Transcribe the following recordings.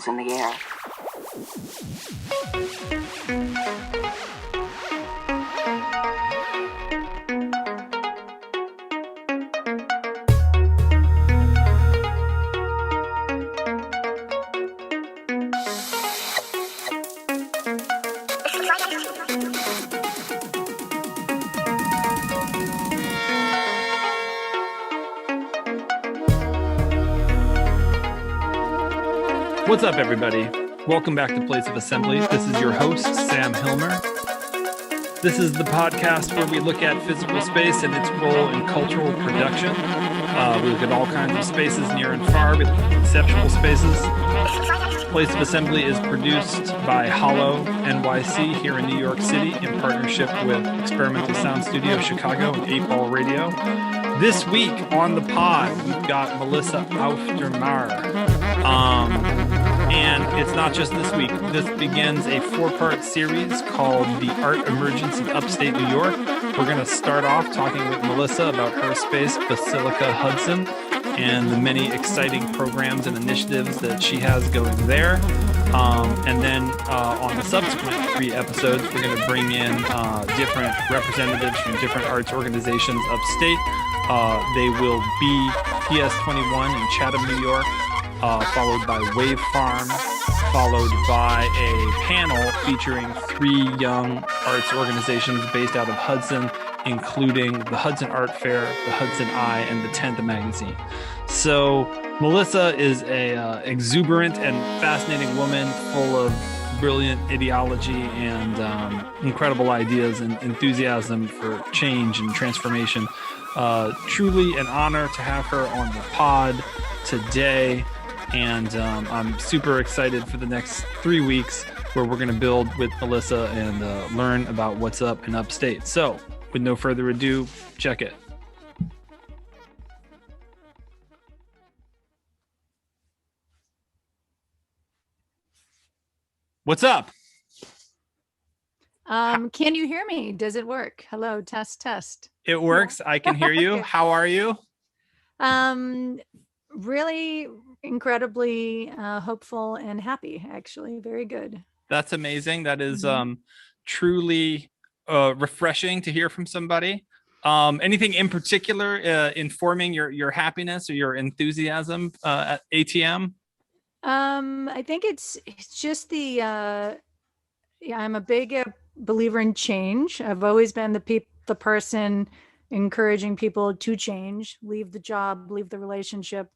in the air. What's up, everybody? Welcome back to Place of Assembly. This is your host, Sam Hilmer. This is the podcast where we look at physical space and its role in cultural production. We look at all kinds of spaces near and far, we look at conceptual spaces. Place of Assembly is produced by H0L0 NYC here in New York City in partnership with Experimental Sound Studio Chicago and 8 Ball Radio. This week on the pod, we've got Melissa Auf Der Maur. And it's not just this week. This begins a 4-part series called The Art Emergence in Upstate New York. We're going to start off talking with Melissa about her space, Basilica Hudson, and the many exciting programs and initiatives that she has going there. And then on the subsequent 3 episodes, we're going to bring in different representatives from different arts organizations upstate. They will be PS21 in Chatham, New York, followed by Wave Farm, followed by a panel featuring 3 young arts organizations based out of Hudson, including the Hudson Art Fair, the Hudson Eye, and the 10th Magazine. So Melissa is a exuberant and fascinating woman full of brilliant ideology and incredible ideas and enthusiasm for change and transformation. Truly an honor to have her on the pod today. And I'm super excited for the next 3 weeks where we're going to build with Melissa and learn about what's up in Upstate. So with no further ado, check it. What's up? Can you hear me? Does it work? Hello, test, test. It works. I can hear you. Okay. How are you? Really incredibly hopeful and happy, actually. Very good. That's amazing. That is truly refreshing to hear from somebody. Anything in particular informing your happiness or your enthusiasm at ATM? I think it's just I'm a big believer in change. I've always been the person encouraging people to change, leave the job, leave the relationship,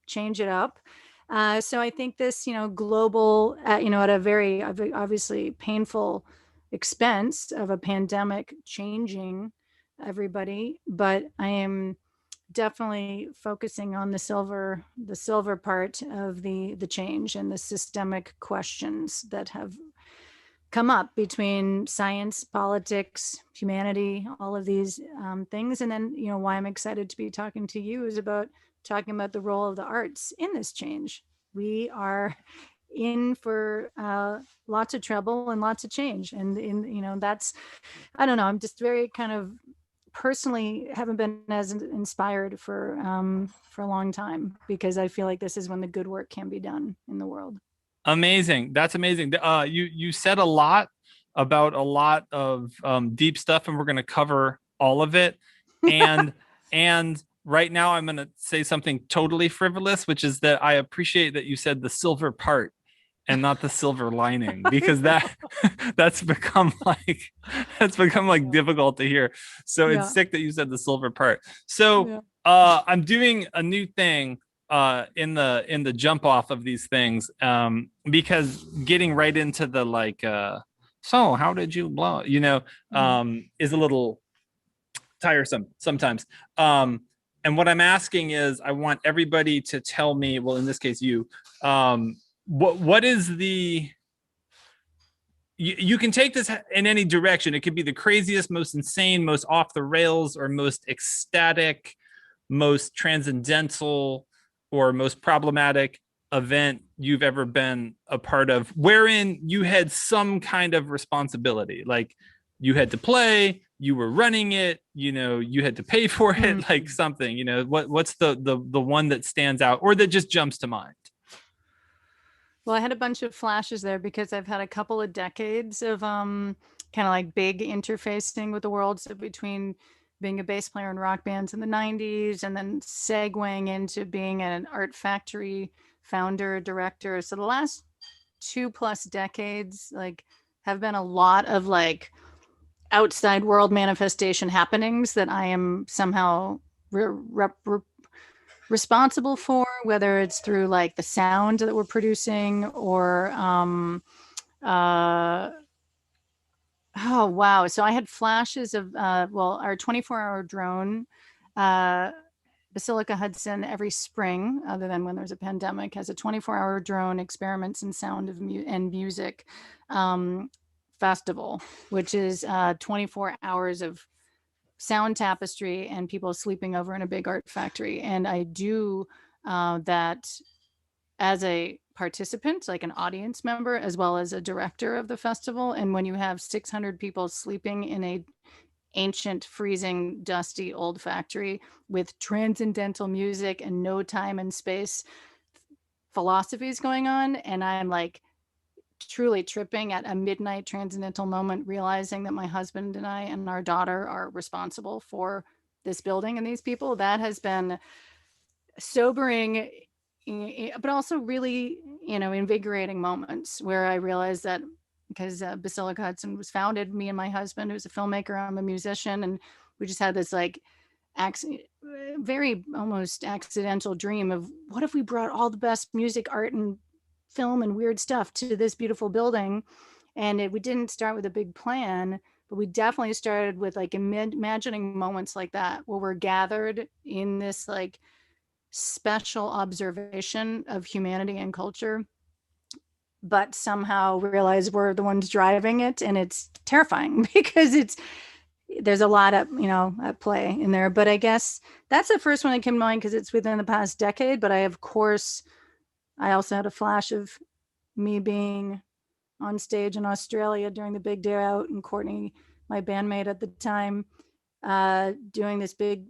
change it up. So I think this, global, at a very obviously painful expense of a pandemic changing everybody, but I am definitely focusing on the silver part of the change and the systemic questions that have come up between science, politics, humanity, all of these things. And then, why I'm excited to be talking to you is about talking about the role of the arts in this change. We are in for lots of trouble and lots of change. And that's, I don't know, I'm just very kind of personally haven't been as inspired for a long time, because I feel like this is when the good work can be done in the world. Amazing. That's amazing. You said a lot about a lot of deep stuff, and we're going to cover all of it. And right now I'm going to say something totally frivolous, which is that I appreciate that you said the silver part and not the silver lining, because that's become like difficult to hear. So it's sick that you said the silver part. So I'm doing a new thing in the jump off of these things, because getting right into the so how did you blow, is a little tiresome sometimes. And what I'm asking is, I want everybody to tell me, well, in this case, you is you can take this in any direction. It could be the craziest, most insane, most off the rails, or most ecstatic, most transcendental, or most problematic event you've ever been a part of, wherein you had some kind of responsibility, like you had to play, you were running it, you had to pay for it, like something, what's the one that stands out or that just jumps to mind? Well, I had a bunch of flashes there because I've had a couple of decades of kind of like big interfacing with the world. So between being a bass player in rock bands in the 90s and then segueing into being an art factory founder, director. So the last 2+ decades like have been a lot of like outside world manifestation happenings that I am somehow responsible for, whether it's through like the sound that we're producing or uh oh wow, so I had flashes of well, our 24-hour drone, uh Basilica Hudson, every spring, other than when there's a pandemic, has a 24-hour drone experiments in sound of and music um festival, which is 24 hours of sound tapestry and people sleeping over in a big art factory. And I do that as a participant, like an audience member, as well as a director of the festival. And when you have 600 people sleeping in a ancient, freezing, dusty old factory with transcendental music and no time and space philosophies going on, and I'm like truly tripping at a midnight transcendental moment, realizing that my husband and I and our daughter are responsible for this building and these people. That has been sobering, but also really, invigorating moments where I realized that because Basilica Hudson was founded, me and my husband, who's a filmmaker, I'm a musician, and we just had this like very almost accidental dream of what if we brought all the best music, art, and film and weird stuff to this beautiful building. And we didn't start with a big plan, but we definitely started with like imagining moments like that where we're gathered in this like special observation of humanity and culture, but somehow realize we're the ones driving it. And it's terrifying because there's a lot of, at play in there. But I guess that's the first one that came to mind because it's within the past decade. But of course, I also had a flash of me being on stage in Australia during the big day out, and Courtney, my bandmate at the time, doing this big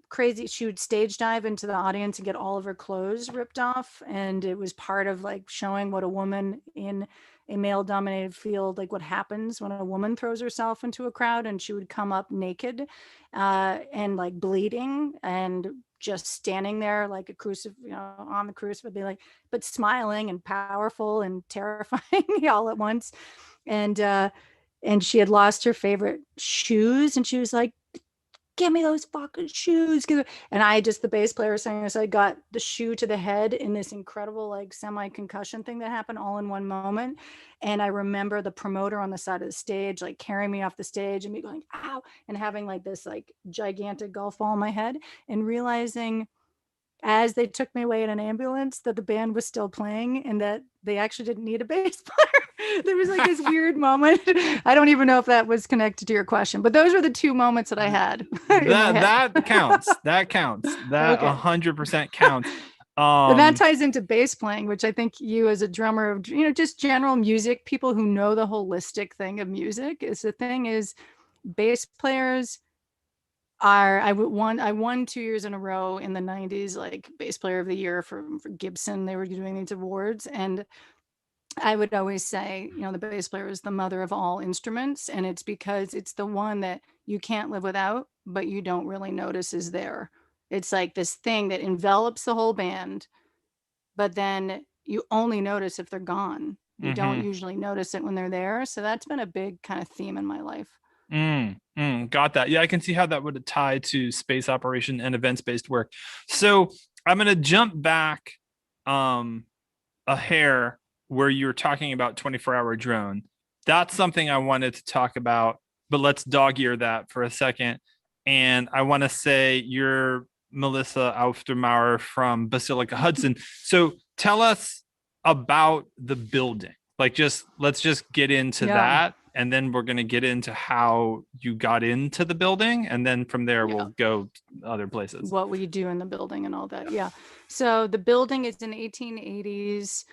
crazy, she would stage dive into the audience and get all of her clothes ripped off. And it was part of like showing what a woman in a male dominated field, like what happens when a woman throws herself into a crowd. And she would come up naked and like bleeding and just standing there like a crucifix, on the crucifix, be like, but smiling and powerful and terrifying all at once. And she had lost her favorite shoes, and she was like, give me those fucking shoes. And I just, the bass player saying this, I got the shoe to the head in this incredible like semi-concussion thing that happened all in one moment. And I remember the promoter on the side of the stage like carrying me off the stage and me going ow, and having like this like gigantic golf ball in my head, and realizing as they took me away in an ambulance that the band was still playing and that they actually didn't need a bass player. There was like this weird moment. I don't even know if that was connected to your question, but those were the two moments that I had. That counts. That counts. That Okay. 100% counts. And that ties into bass playing, which I think you as a drummer of, just general music, people who know the holistic thing of music is the thing is bass players I won 2 years in a row in the 90s, like bass player of the year for Gibson. They were doing these awards. And I would always say, the bass player is the mother of all instruments. And it's because it's the one that you can't live without, but you don't really notice is there. It's like this thing that envelops the whole band, but then you only notice if they're gone. You don't usually notice it when they're there. So that's been a big kind of theme in my life. Got that. Yeah, I can see how that would tie to space operation and events-based work. So I'm going to jump back a hair where you were talking about 24-hour drone. That's something I wanted to talk about, but let's dog ear that for a second. And I want to say you're Melissa Auf Der Maur from Basilica Hudson. So tell us about the building. Like, let's just get into that. And then we're going to get into how you got into the building. And then from there, we'll go other places. What we do in the building and all that. Yeah. So the building is in 1880s,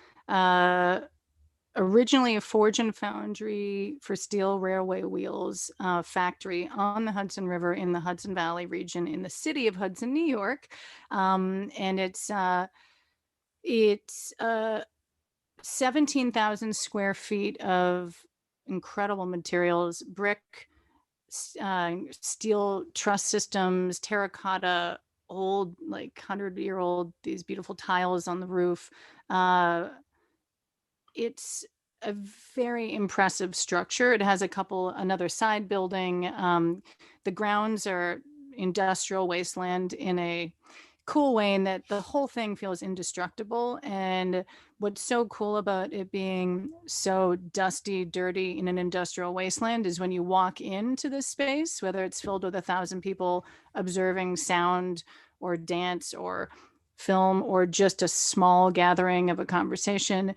originally a forge and foundry for steel railway wheels factory on the Hudson River in the Hudson Valley region in the city of Hudson, New York. And it's 17,000 square feet of incredible materials, brick, steel truss systems, terracotta, old, like 100-year-old, these beautiful tiles on the roof. It's a very impressive structure. It has another side building. The grounds are industrial wasteland in a cool way, in that the whole thing feels indestructible. And what's so cool about it being so dusty, dirty in an industrial wasteland is when you walk into this space, whether it's filled with 1,000 people observing sound or dance or film, or just a small gathering of a conversation,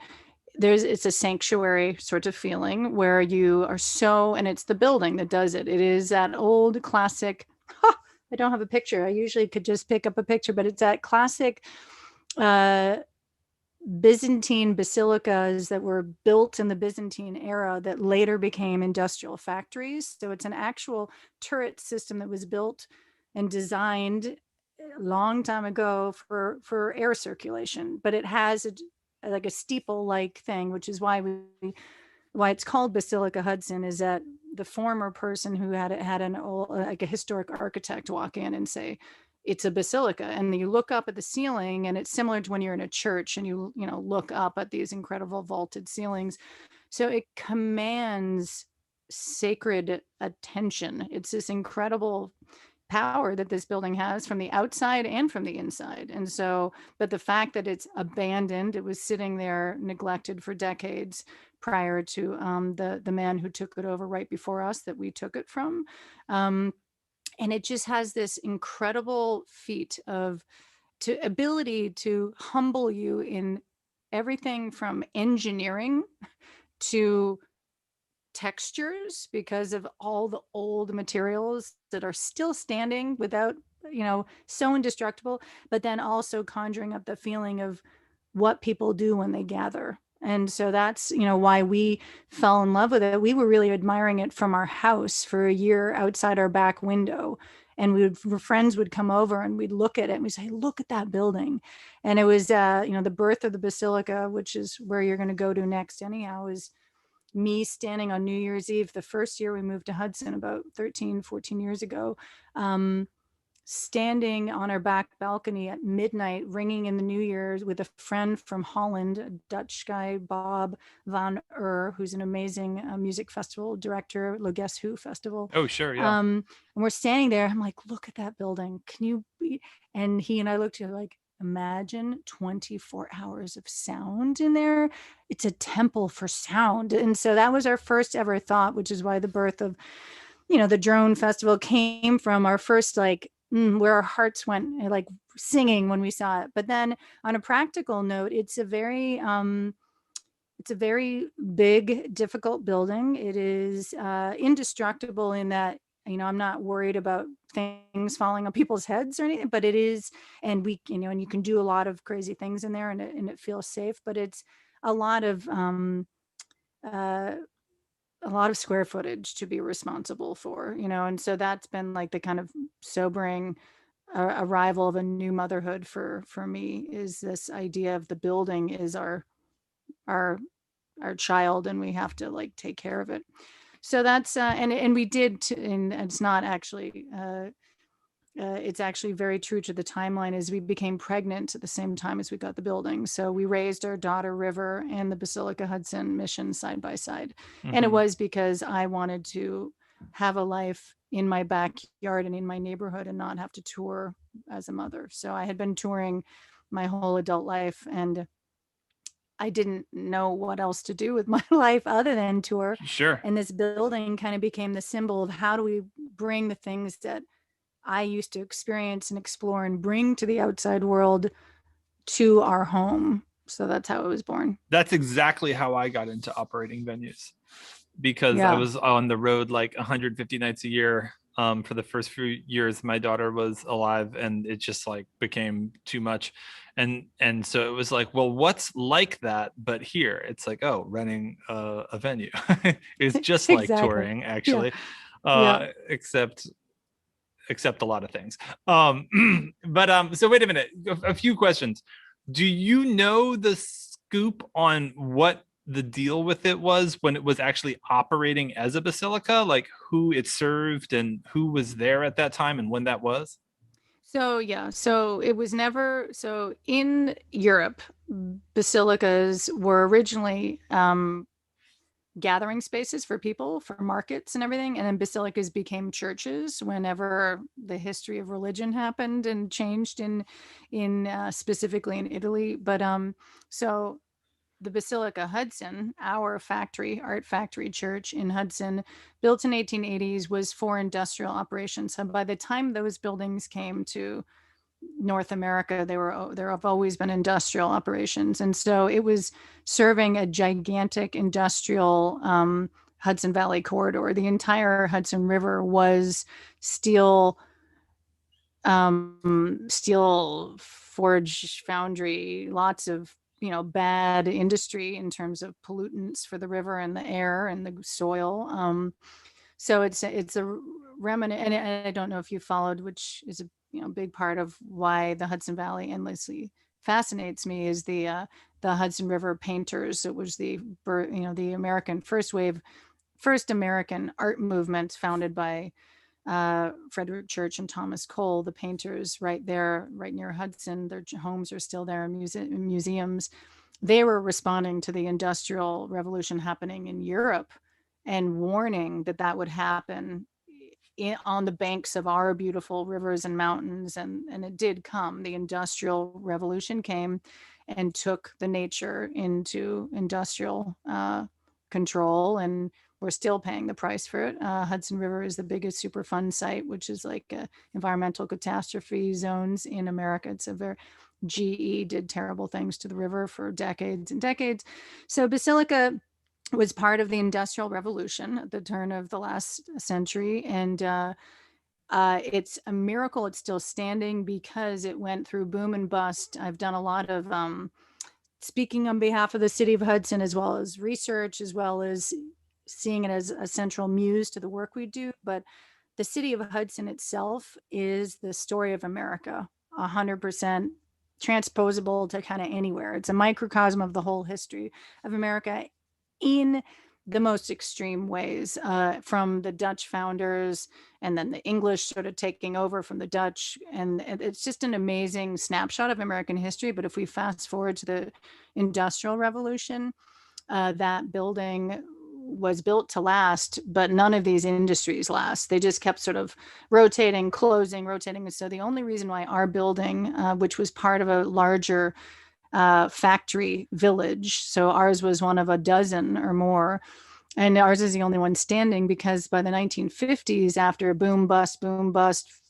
it's a sanctuary sort of feeling where you are so, and it's the building that does it. It is that old classic, I don't have a picture. I usually could just pick up a picture, but it's that classic Byzantine basilicas that were built in the Byzantine era that later became industrial factories. So it's an actual turret system that was built and designed a long time ago for air circulation, but it has like a steeple-like thing, which is why it's called Basilica Hudson, is that the former person who had an old, like a historic architect walk in and say, it's a basilica. And you look up at the ceiling, and it's similar to when you're in a church and you look up at these incredible vaulted ceilings. So it commands sacred attention. It's this incredible power that this building has from the outside and from the inside. And so, but the fact that it's abandoned, it was sitting there neglected for decades prior to the man who took it over right before us, that we took it from. And it just has this incredible feat of ability to humble you in everything from engineering to textures, because of all the old materials that are still standing without, so indestructible, but then also conjuring up the feeling of what people do when they gather. And so that's, why we fell in love with it. We were really admiring it from our house for a year outside our back window. And friends would come over and we'd look at it and we'd say, look at that building. And it was, the birth of the Basilica, which is where you're going to go to next anyhow, is me standing on New Year's Eve, the first year we moved to Hudson about 13, 14 years ago, standing on our back balcony at midnight, ringing in the New Year's with a friend from Holland, a Dutch guy, Bob van Ur, who's an amazing music festival director, Le Guess Who Festival. Oh, sure, yeah. And we're standing there. I'm like, look at that building. Can you be? And he and I looked at it like, imagine 24 hours of sound in there. It's a temple for sound. And so that was our first ever thought, which is why the birth of, the drone festival came from our first, where our hearts went, like singing when we saw it. But then on a practical note, it's a very big, difficult building. It is indestructible in that, I'm not worried about things falling on people's heads or anything, but it is, and we, and you can do a lot of crazy things in there, and it feels safe, but it's a lot of square footage to be responsible for, and so that's been like the kind of sobering arrival of a new motherhood for me, is this idea of the building is our child, and we have to take care of it. So that's and we did, and it's not actually it's actually very true to the timeline, as we became pregnant at the same time as we got the building. So we raised our daughter River and the Basilica Hudson mission side by side. Mm-hmm. And it was because I wanted to have a life in my backyard and in my neighborhood and not have to tour as a mother. So I had been touring my whole adult life, and I didn't know what else to do with my life other than tour. Sure. And this building kind of became the symbol of how do we bring the things that I used to experience and explore and bring to the outside world to our home. So that's how it was born. That's exactly how I got into operating venues, because I was on the road 150 nights a year. For the first few years my daughter was alive, and it just became too much. And so it was well, what's like that, but here it's renting a venue. It's just like touring, actually. Except a lot of things. But so wait a minute, a few questions. Do you know the scoop on what the deal with it was when it was actually operating as a basilica, like who it served and who was there at that time and when that was? So yeah, so it was never so in Europe, basilicas were originally gathering spaces for people for markets and everything, and then basilicas became churches whenever the history of religion happened and changed in specifically in Italy. But so the Basilica Hudson, our factory, art factory church in Hudson, built in 1880s, was for industrial operations. So by the time those buildings came to North America, there have always been industrial operations, and so it was serving a gigantic industrial Hudson Valley corridor. The entire Hudson River was steel, steel forge foundry, lots of bad industry in terms of pollutants for the river and the air and the soil. So it's a remnant, and I don't know if you followed, which is a big part of why the Hudson Valley endlessly fascinates me, is the Hudson River painters. It was the American first American art movement founded by Frederick Church and Thomas Cole, the painters, right there, right near Hudson. Their homes are still there, museums. They were responding to the Industrial Revolution happening in Europe and warning that that would happen on the banks of our beautiful rivers and mountains. And it did come. The Industrial Revolution came and took the nature into industrial control, and we're still paying the price for it. Hudson River is the biggest Superfund site, which is like environmental catastrophe zones in America. It's a very GE did terrible things to the river for decades and decades. So Basilica was part of the Industrial Revolution at the turn of the last century, and it's a miracle it's still standing because it went through boom and bust. I've done a lot of speaking on behalf of the city of Hudson, as well as research, as well as seeing it as a central muse to the work we do. But the city of Hudson itself is the story of America, 100% transposable to kind of anywhere. It's a microcosm of the whole history of America in the most extreme ways, from the Dutch founders and then the English sort of taking over from the Dutch. And it's just an amazing snapshot of American history. But if we fast forward to the Industrial Revolution, that building was built to last, but none of these industries last. They just kept sort of rotating, closing, rotating. And so the only reason why our building, which was part of a larger factory village, so ours was one of a dozen or more, and ours is the only one standing, because by the 1950s, after boom bust,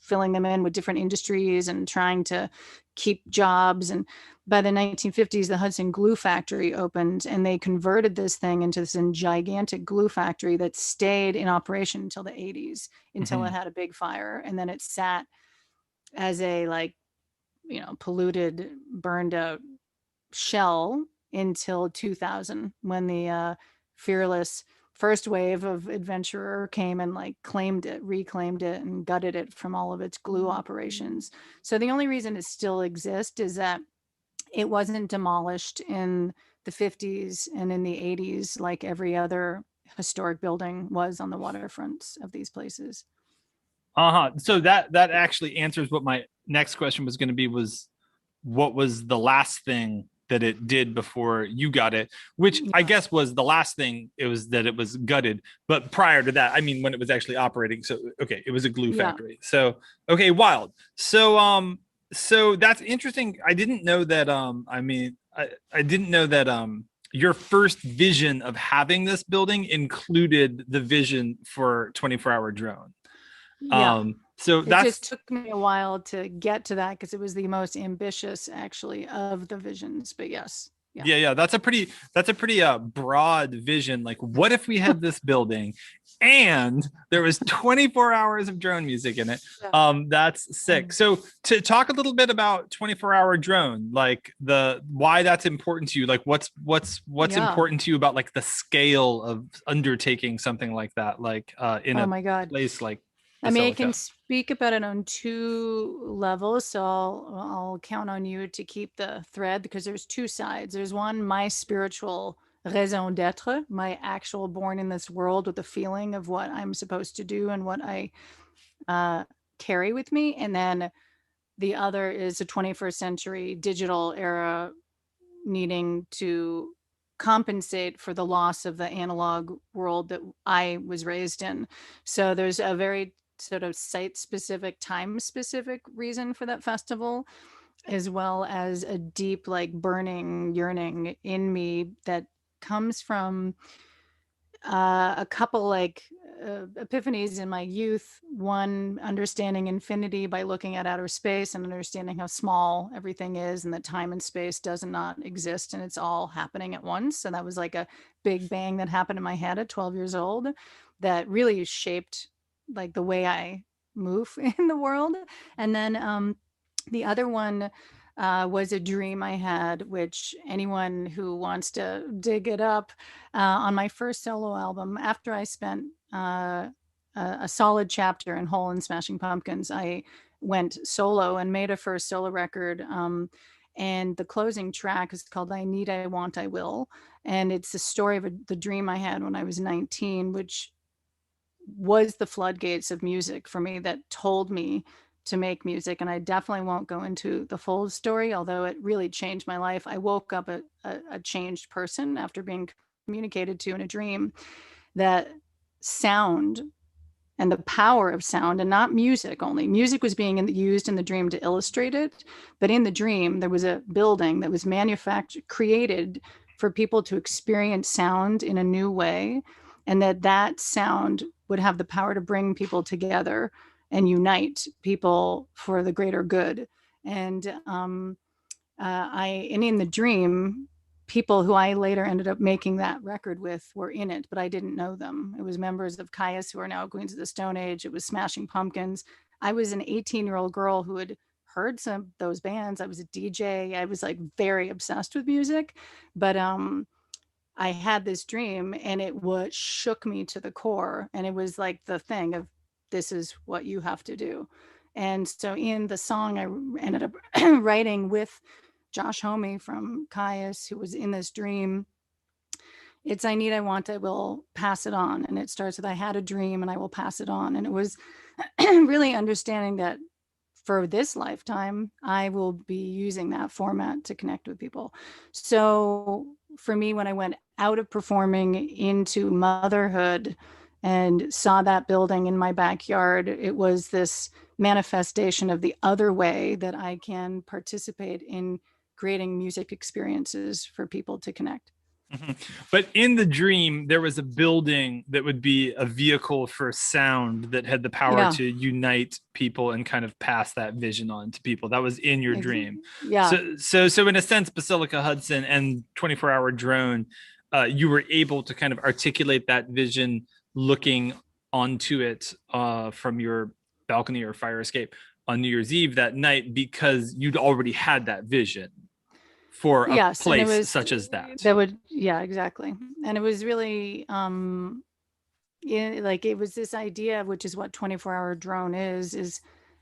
filling them in with different industries and trying to keep jobs, and by the 1950s, the Hudson Glue Factory opened, and they converted this thing into this gigantic glue factory that stayed in operation until the 80s, until it had a big fire. And then it sat as a polluted, burned out shell until 2000, when the fearless first wave of adventurer came and reclaimed it and gutted it from all of its glue operations. So the only reason it still exists is that it wasn't demolished in the 50s and in the 80s like every other historic building was on the waterfronts of these places. So that actually answers what my next question was going to be, was what was the last thing that it did before you got it, which I guess was the last thing. It was that it was gutted, but prior to that, I mean, when it was actually operating. So, okay, it was a glue factory. So, okay, wild. So that's interesting. I didn't know that. I didn't know that your first vision of having this building included the vision for 24-hour drone. So it just took me a while to get to that, because it was the most ambitious actually of the visions. But yes. Yeah. That's a pretty broad vision. Like, what if we had this building and there was 24 hours of drone music in it? That's sick. So to talk a little bit about 24-hour drone, like why that's important to you, like what's important to you about like the scale of undertaking something like that, like in a place like. I mean, I Basilica? can speak about it on two levels. So I'll count on you to keep the thread because there's two sides. There's one, my spiritual raison d'être, my actual born in this world with the feeling of what I'm supposed to do and what I carry with me. And then the other is the 21st century digital era needing to compensate for the loss of the analog world that I was raised in. So there's a very sort of site specific, time specific reason for that festival, as well as a deep, like burning yearning in me that comes from a couple epiphanies in my youth. One, understanding infinity by looking at outer space and understanding how small everything is and that time and space does not exist and it's all happening at once. So that was like a big bang that happened in my head at 12 years old that really shaped like the way I move in the world. And then the other one was a dream I had, which anyone who wants to dig it up, on my first solo album, after I spent a solid chapter in Hole and Smashing Pumpkins, I went solo and made a first solo record. And the closing track is called I Need, I Want, I Will. And it's the story of the dream I had when I was 19, which was the floodgates of music for me that told me to make music. And I definitely won't go into the full story, although it really changed my life. I woke up a changed person after being communicated to in a dream that sound and the power of sound, and not music only. Music was being used in the dream to illustrate it. But in the dream, there was a building that was created for people to experience sound in a new way. And that sound would have the power to bring people together and unite people for the greater good. And and in the dream, people who I later ended up making that record with were in it, but I didn't know them. It was members of Caius who are now Queens of the Stone Age. It was Smashing Pumpkins. I was an 18-year-old girl who had heard some of those bands. I was a DJ. I was like very obsessed with music, but I had this dream and it was shook me to the core. And it was like the thing of, this is what you have to do. And so in the song, I ended up writing with Josh Homme from Caius, who was in this dream. It's I need, I want, I will pass it on. And it starts with I had a dream and I will pass it on. And it was really understanding that for this lifetime, I will be using that format to connect with people. So for me, when I went out of performing into motherhood and saw that building in my backyard, it was this manifestation of the other way that I can participate in creating music experiences for people to connect. Mm-hmm. But in the dream, there was a building that would be a vehicle for sound that had the power to unite people and kind of pass that vision on to people. That was in your dream. Yeah. So in a sense, Basilica Hudson and 24-Hour Drone, you were able to kind of articulate that vision looking onto it from your balcony or fire escape on New Year's Eve that night because you'd already had that vision for a place such as that. Exactly. And it was really like it was this idea, which is what 24-Hour Drone is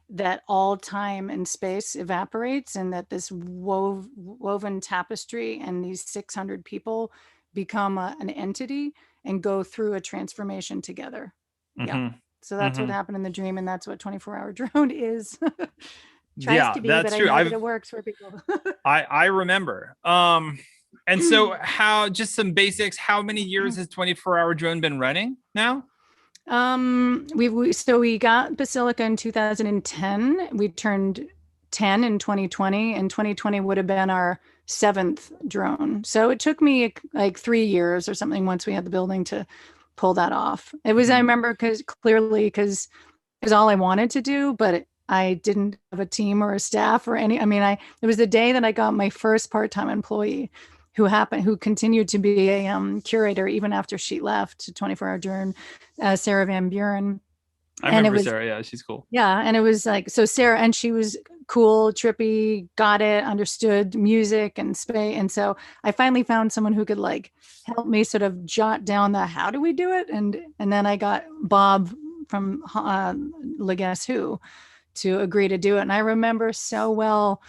that all time and space evaporates and that this woven tapestry and these 600 people become an entity and go through a transformation together. Mm-hmm. Yeah. So that's what happened in the dream, and that's what 24-Hour Drone is. Tries to be, that's but true. I know that it works for people. I remember. And so how, just some basics, how many years has 24-Hour Drone been running now? We got Basilica in 2010. We turned 10 in 2020, and 2020 would have been our 7th drone. So it took me like 3 years or something once we had the building to pull that off. It was, I remember because all I wanted to do, but I didn't have a team or a staff or any, it was the day that I got my first part-time employee who continued to be a curator even after she left to 24-Hour Drone, Sarah Van Buren. I remember Sarah. Yeah, she's cool. Yeah. And it was like, so Sarah, and she was cool, trippy, got it, understood music and space. And so I finally found someone who could like help me sort of jot down the, how do we do it? And then I got Bob Le Guess Who to agree to do it. And I remember so well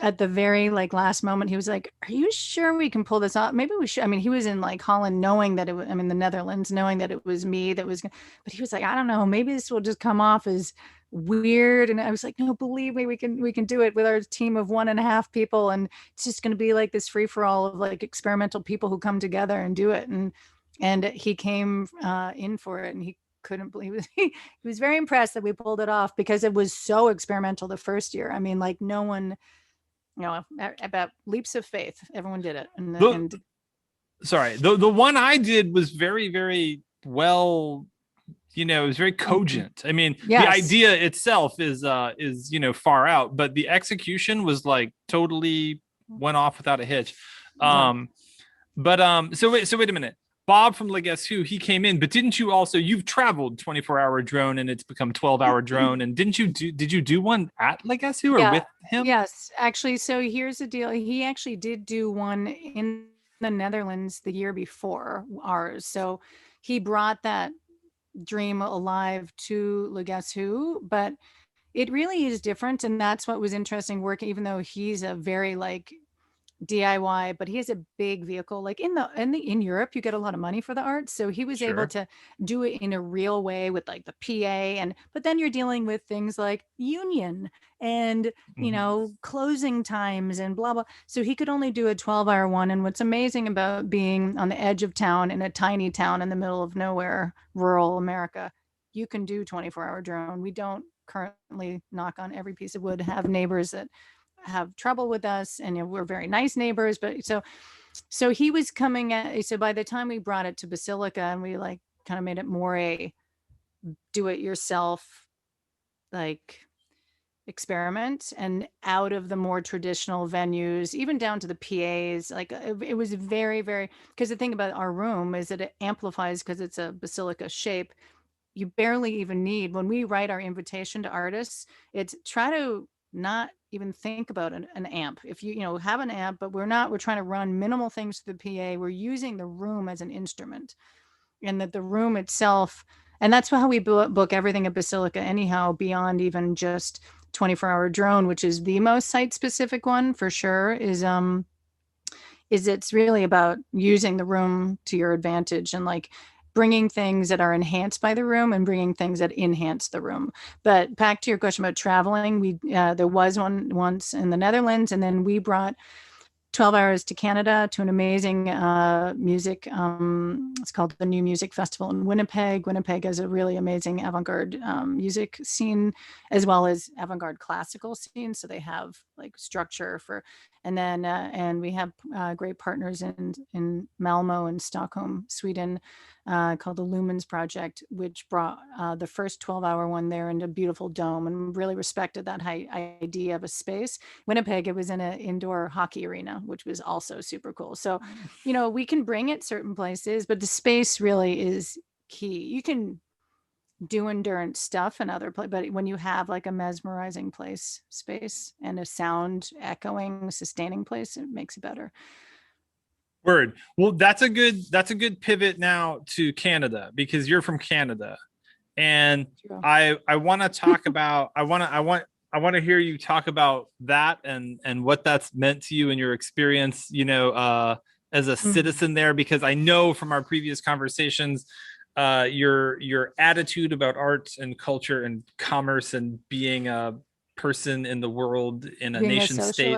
at the very like last moment, he was like, "Are you sure we can pull this off? Maybe we should." I mean, he was in like Holland, knowing that it was, I mean, the Netherlands, knowing that it was me that was, but he was like, "I don't know, maybe this will just come off as weird." And I was like, "No, believe me, we can do it with our team of 1.5 people, and it's just going to be like this free for all of like experimental people who come together and do it." And he came in for it, and he couldn't believe it. He was very impressed that we pulled it off because it was so experimental the first year. I mean, like no one, about leaps of faith, everyone did it. The one I did was very, very well, it was very cogent. I mean, yes. The idea itself is far out, but the execution was like totally went off without a hitch. So wait a minute. Bob from Le Guess Who, he came in, but didn't you also, you've traveled 24-hour drone and it's become 12-hour drone. And did you do one at Le Guess Who or with him? Yes, actually. So here's the deal. He actually did do one in the Netherlands the year before ours. So he brought that dream alive to Le Guess Who, but it really is different. And that's what was interesting working, even though he's a very like DIY, but he has a big vehicle. Like in Europe, you get a lot of money for the art. So he was able to do it in a real way with like the PA, but then you're dealing with things like union and, closing times and blah, blah. So he could only do a 12-hour one. And what's amazing about being on the edge of town in a tiny town in the middle of nowhere, rural America, you can do 24-hour drone. We don't currently, knock on every piece of wood, have neighbors that have trouble with us, and we're very nice neighbors, but so he was coming at, so by the time we brought it to Basilica and we like kind of made it more a do it yourself like experiment and out of the more traditional venues, even down to the PAs, like it was very, very, because the thing about our room is that it amplifies because it's a basilica shape. You barely even need, when we write our invitation to artists, it's try to not even think about an amp. If you have an amp, but we're trying to run minimal things to the PA. We're using the room as an instrument, and that the room itself, and that's how we book everything at Basilica anyhow, beyond even just 24-hour drone, which is the most site specific one for sure, is it's really about using the room to your advantage and like bringing things that are enhanced by the room and bringing things that enhance the room. But back to your question about traveling, there was one once in the Netherlands, and then we brought 12 hours to Canada to an amazing music. It's called the New Music Festival in Winnipeg. Winnipeg has a really amazing avant-garde music scene, as well as avant-garde classical scene. So they have like structure for, and then and we have great partners in Malmo and Stockholm, Sweden, called the Lumens Project, which brought the first 12-hour one there into a beautiful dome, and really respected that idea of a space. Winnipeg, it was in an indoor hockey arena, which was also super cool. So, we can bring it certain places, but the space really is key. You can do endurance stuff and other places, but when you have like a mesmerizing space and a sound echoing, sustaining place, it makes it better. Word. Well, that's a good pivot now to Canada, because you're from Canada, and I want to talk about, I want to hear you talk about that and what that's meant to you and your experience, as a citizen there, because I know from our previous conversations, your attitude about art and culture and commerce and being a person in the world in a nation state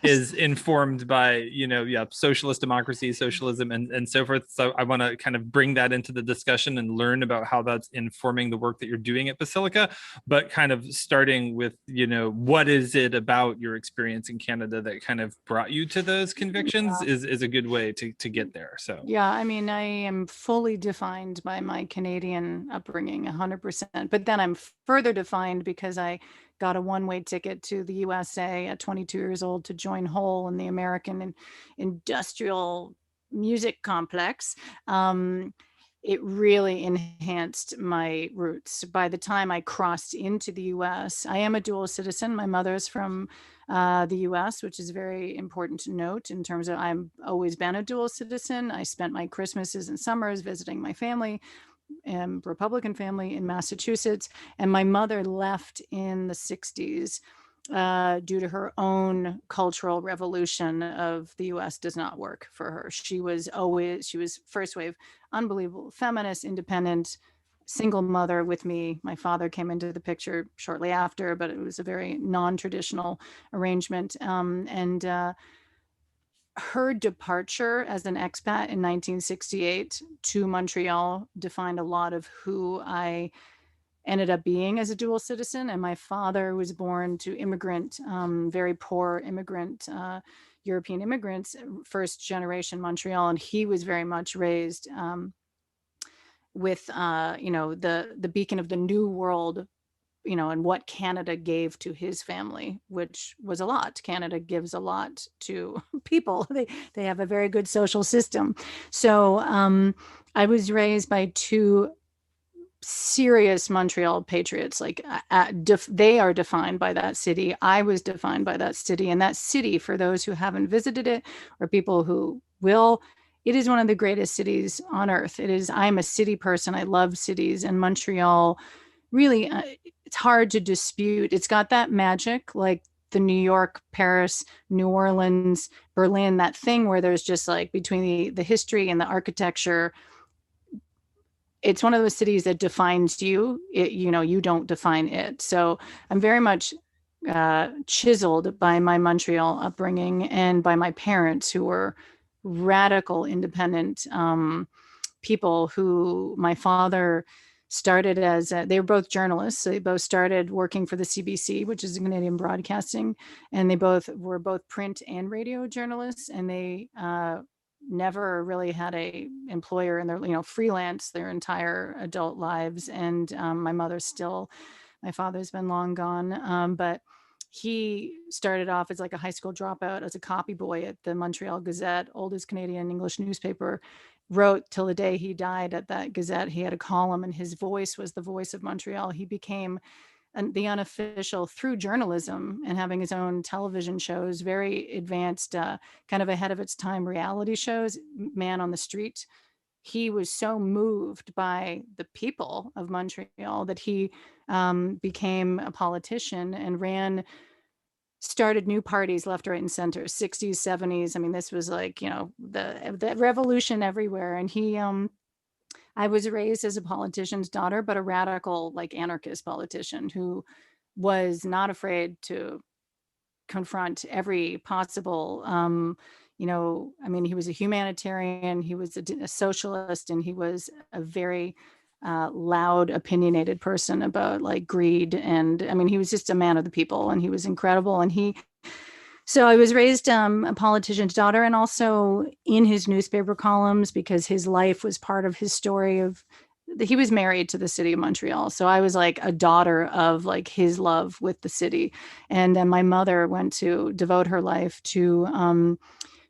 is informed by socialist democracy, socialism, and so forth. So I want to kind of bring that into the discussion and learn about how that's informing the work that you're doing at Basilica, but kind of starting with what is it about your experience in Canada that kind of brought you to those convictions is a good way to get there. So I mean, I am fully defined by my Canadian upbringing 100%, but then I'm further defined because I got a one-way ticket to the USA at 22 years old to join H0L in the American Industrial Music Complex. It really enhanced my roots. By the time I crossed into the US, I am a dual citizen. My mother's from the US, which is very important to note in terms of I've always been a dual citizen. I spent my Christmases and summers visiting my family Republican family in Massachusetts, and my mother left in the 60s due to her own cultural revolution of the US does not work for her. She was first wave, unbelievable, feminist, independent, single mother with me. My father came into the picture shortly after, but it was a very non-traditional arrangement. And her departure as an expat in 1968 to Montreal defined a lot of who I ended up being as a dual citizen. And my father was born to immigrant, very poor immigrant, European immigrants, first generation Montreal. And he was very much raised with, the beacon of the new world, and what Canada gave to his family, which was a lot. Canada gives a lot to people. They have a very good social system. So I was raised by two serious Montreal patriots. Like they are defined by that city. I was defined by that city, and that city, for those who haven't visited it or people who will, it is one of the greatest cities on earth. It is. I'm a city person. I love cities, and Montreal really, it's hard to dispute. It's got that magic, like the New York, Paris, New Orleans, Berlin, that thing where there's just like between the history and the architecture. It's one of those cities that defines you. You don't define it. So I'm very much chiseled by my Montreal upbringing and by my parents, who were radical independent people. Who my father started as they were both journalists. So they both started working for the CBC, which is Canadian Broadcasting, and they both were both print and radio journalists. And they never really had a employer in their freelance their entire adult lives. And my father's been long gone, but he started off as like a high school dropout as a copy boy at the Montreal Gazette, oldest Canadian English newspaper. Wrote till the day he died at that Gazette. He had a column, and his voice was the voice of Montreal. He became the unofficial, through journalism and having his own television shows, very advanced, kind of ahead of its time reality shows, man on the street. He was so moved by the people of Montreal that he became a politician and started new parties left, right, and center, 60s, 70s. I mean, this was like, the revolution everywhere. And I was raised as a politician's daughter, but a radical, like anarchist politician who was not afraid to confront every possible, he was a humanitarian, he was a socialist, and he was a very loud, opinionated person about like greed. And he was just a man of the people, and he was incredible. And so I was raised a politician's daughter, and also in his newspaper columns, because his life was part of his story he was married to the city of Montreal. So I was like a daughter of like his love with the city. And then my mother went to devote her life to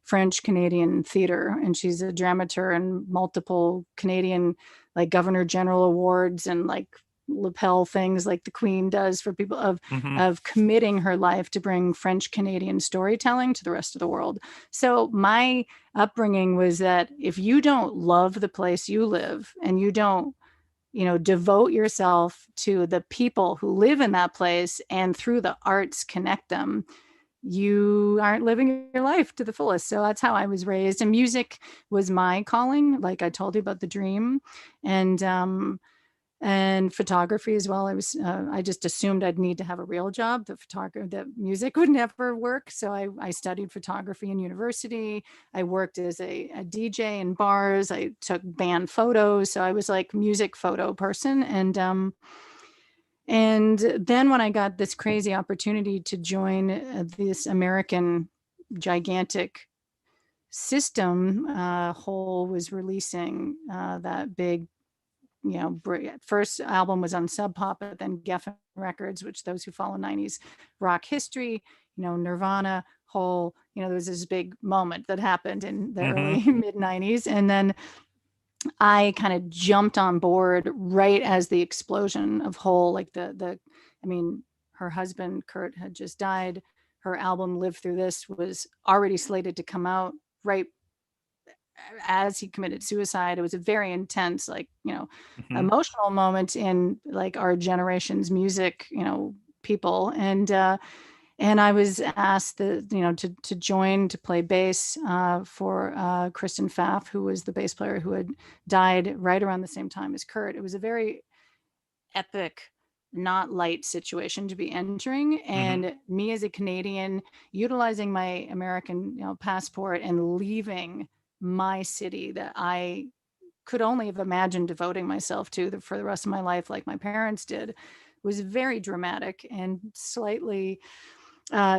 French Canadian theater, and she's a dramaturg and multiple Canadian like Governor General awards and like lapel things like the Queen does for people of committing her life to bring French Canadian storytelling to the rest of the world. So my upbringing was that if you don't love the place you live, and you don't devote yourself to the people who live in that place, and through the arts connect them, you aren't living your life to the fullest. So that's how I was raised. And music was my calling, like I told you about the dream. And photography as well. I just assumed I'd need to have a real job. That music would never work. So I studied photography in university. I worked as a DJ in bars. I took band photos. So I was like music photo person. And then when I got this crazy opportunity to join this American gigantic system, H0L0 was releasing that big, first album was on Sub Pop, but then Geffen Records, which those who follow 90s rock history, Nirvana, H0L0, there was this big moment that happened in the early mid 90s. And then I kind of jumped on board right as the explosion of H0L0, like her husband, Kurt, had just died. Her album Live Through This was already slated to come out right as he committed suicide. It was a very intense, like, Hmm. emotional moment in like our generation's music, people. And I was asked to join to play bass for Kristen Pfaff, who was the bass player who had died right around the same time as Kurt. It was a very epic, not light situation to be entering. Hmm. And me as a Canadian, utilizing my American, passport and leaving my city that I could only have imagined devoting myself to for the rest of my life, like my parents did, was very dramatic and slightly.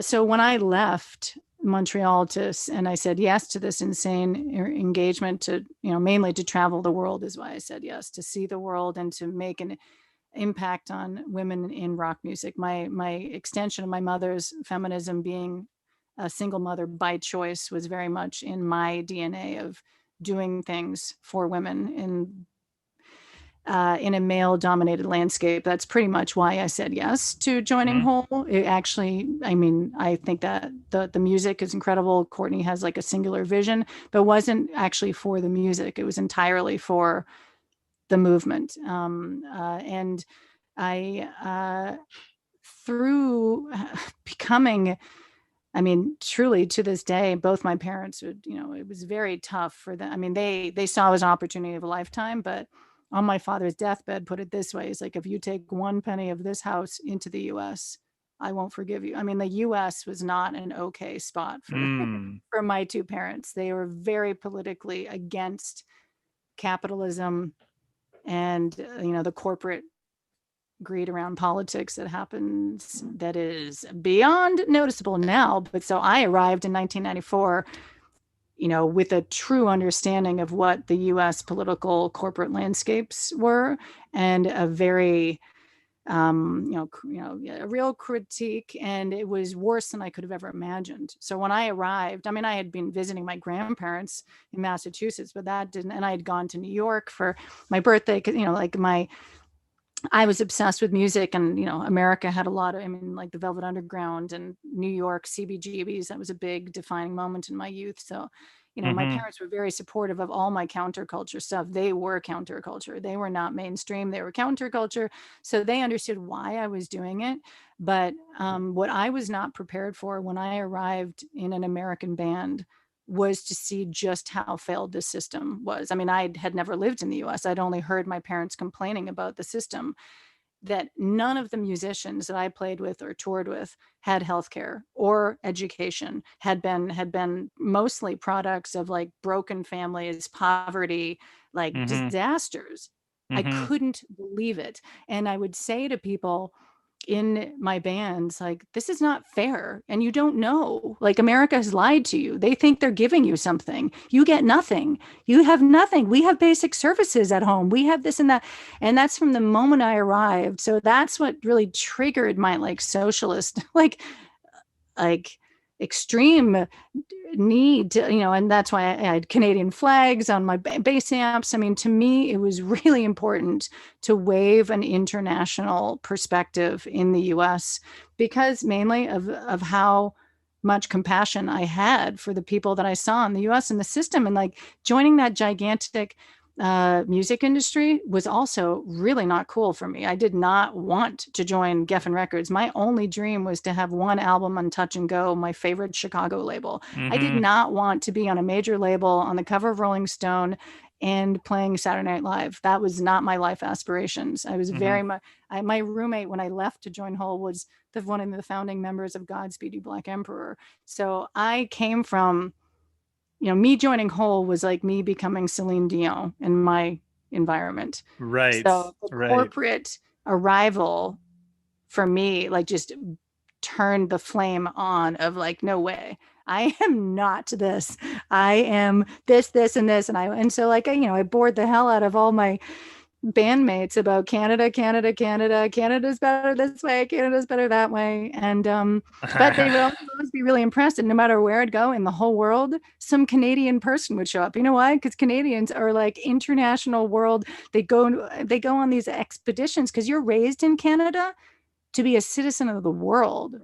So when I left Montreal and I said yes to this insane engagement to, mainly to travel the world is why I said yes, to see the world and to make an impact on women in rock music. My extension of my mother's feminism, being a single mother by choice, was very much in my DNA of doing things for women in a male dominated landscape. That's pretty much why I said yes to joining Hmm. Hole. It actually, I mean, I think that the music is incredible. Courtney has like a singular vision, but wasn't actually for the music. It was entirely for the movement. And I, through becoming, I mean, truly to this day, both my parents would, it was very tough for them. I mean, they saw it as an opportunity of a lifetime, but on my father's deathbed, put it this way: it's like, if you take one penny of this house into the US, I won't forgive you. I mean, the US was not an okay spot for Mm. for my two parents. They were very politically against capitalism and the corporate greed around politics that happens, that is beyond noticeable now. But so I arrived in 1994, with a true understanding of what the US political corporate landscapes were, and a very a real critique, and it was worse than I could have ever imagined. So when I arrived, I mean, I had been visiting my grandparents in Massachusetts, but that didn't, and I had gone to New York for my birthday, because like I was obsessed with music, and America had a lot of, I mean, like the Velvet Underground and New York CBGBs. That was a big defining moment in my youth. So, my Hmm. parents were very supportive of all my counterculture stuff. They were counterculture. They were not mainstream. They were counterculture. So they understood why I was doing it. But what I was not prepared for when I arrived in an American band was to see just how failed the system was. I mean, I had never lived in the US. I'd only heard my parents complaining about the system, that none of the musicians that I played with or toured with had healthcare or education, had been mostly products of like broken families, poverty, like Hmm. disasters. I Hmm. couldn't believe it. And I would say to people in my bands, like, this is not fair, and you don't know, like, America has lied to you. They think they're giving you something, you get nothing, you have nothing. We have basic services at home, we have this and that. And that's from the moment I arrived. So that's what really triggered my like socialist like extreme need to, and that's why I had Canadian flags on my bass amps. I mean, to me, it was really important to wave an international perspective in the US, because mainly of how much compassion I had for the people that I saw in the US and the system. And like joining that gigantic music industry was also really not cool for me. I did not want to join Geffen Records. My only dream was to have one album on Touch and Go, my favorite Chicago label. I did Hmm. not want to be on a major label on the cover of Rolling Stone and playing Saturday Night Live. That was not my life aspirations. I was Hmm. very much, my roommate when I left to join Hole was one of the founding members of Godspeed You Black Emperor. So I came from, me joining Hole was like me becoming Celine Dion in my environment. Right. So the Right. corporate arrival for me, like, just turned the flame on of like, no way. I am not this. I am this, and this. And so like, I bored the hell out of all my bandmates about Canada, Canada, Canada. Canada's better this way, Canada's better that way. And but they would always be really impressed. And no matter where I'd go in the whole world, some Canadian person would show up. You know why? Because Canadians are like international world. They go on these expeditions because you're raised in Canada to be a citizen of the world.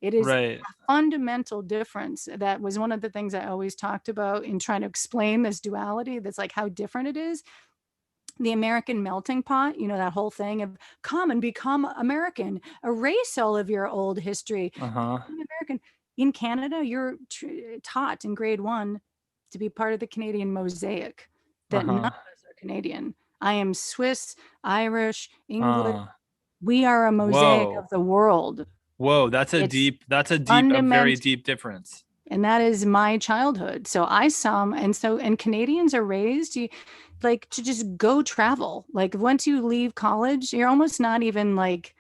It is Right. a fundamental difference. That was one of the things I always talked about in trying to explain this duality. That's like how different it is. The American melting pot, that whole thing of come and become American, erase all of your old history, Uh-huh. become American. In Canada, you're taught in grade 1 to be part of the Canadian mosaic, that none of Uh-huh. us are Canadian. I am Swiss, Irish, English. Uh. We are a mosaic of Whoa. the world. Whoa, It's a very fundamental. deep difference. And that is my childhood. So I saw, and Canadians are raised like to just go travel. Like once you leave college, you're almost not even like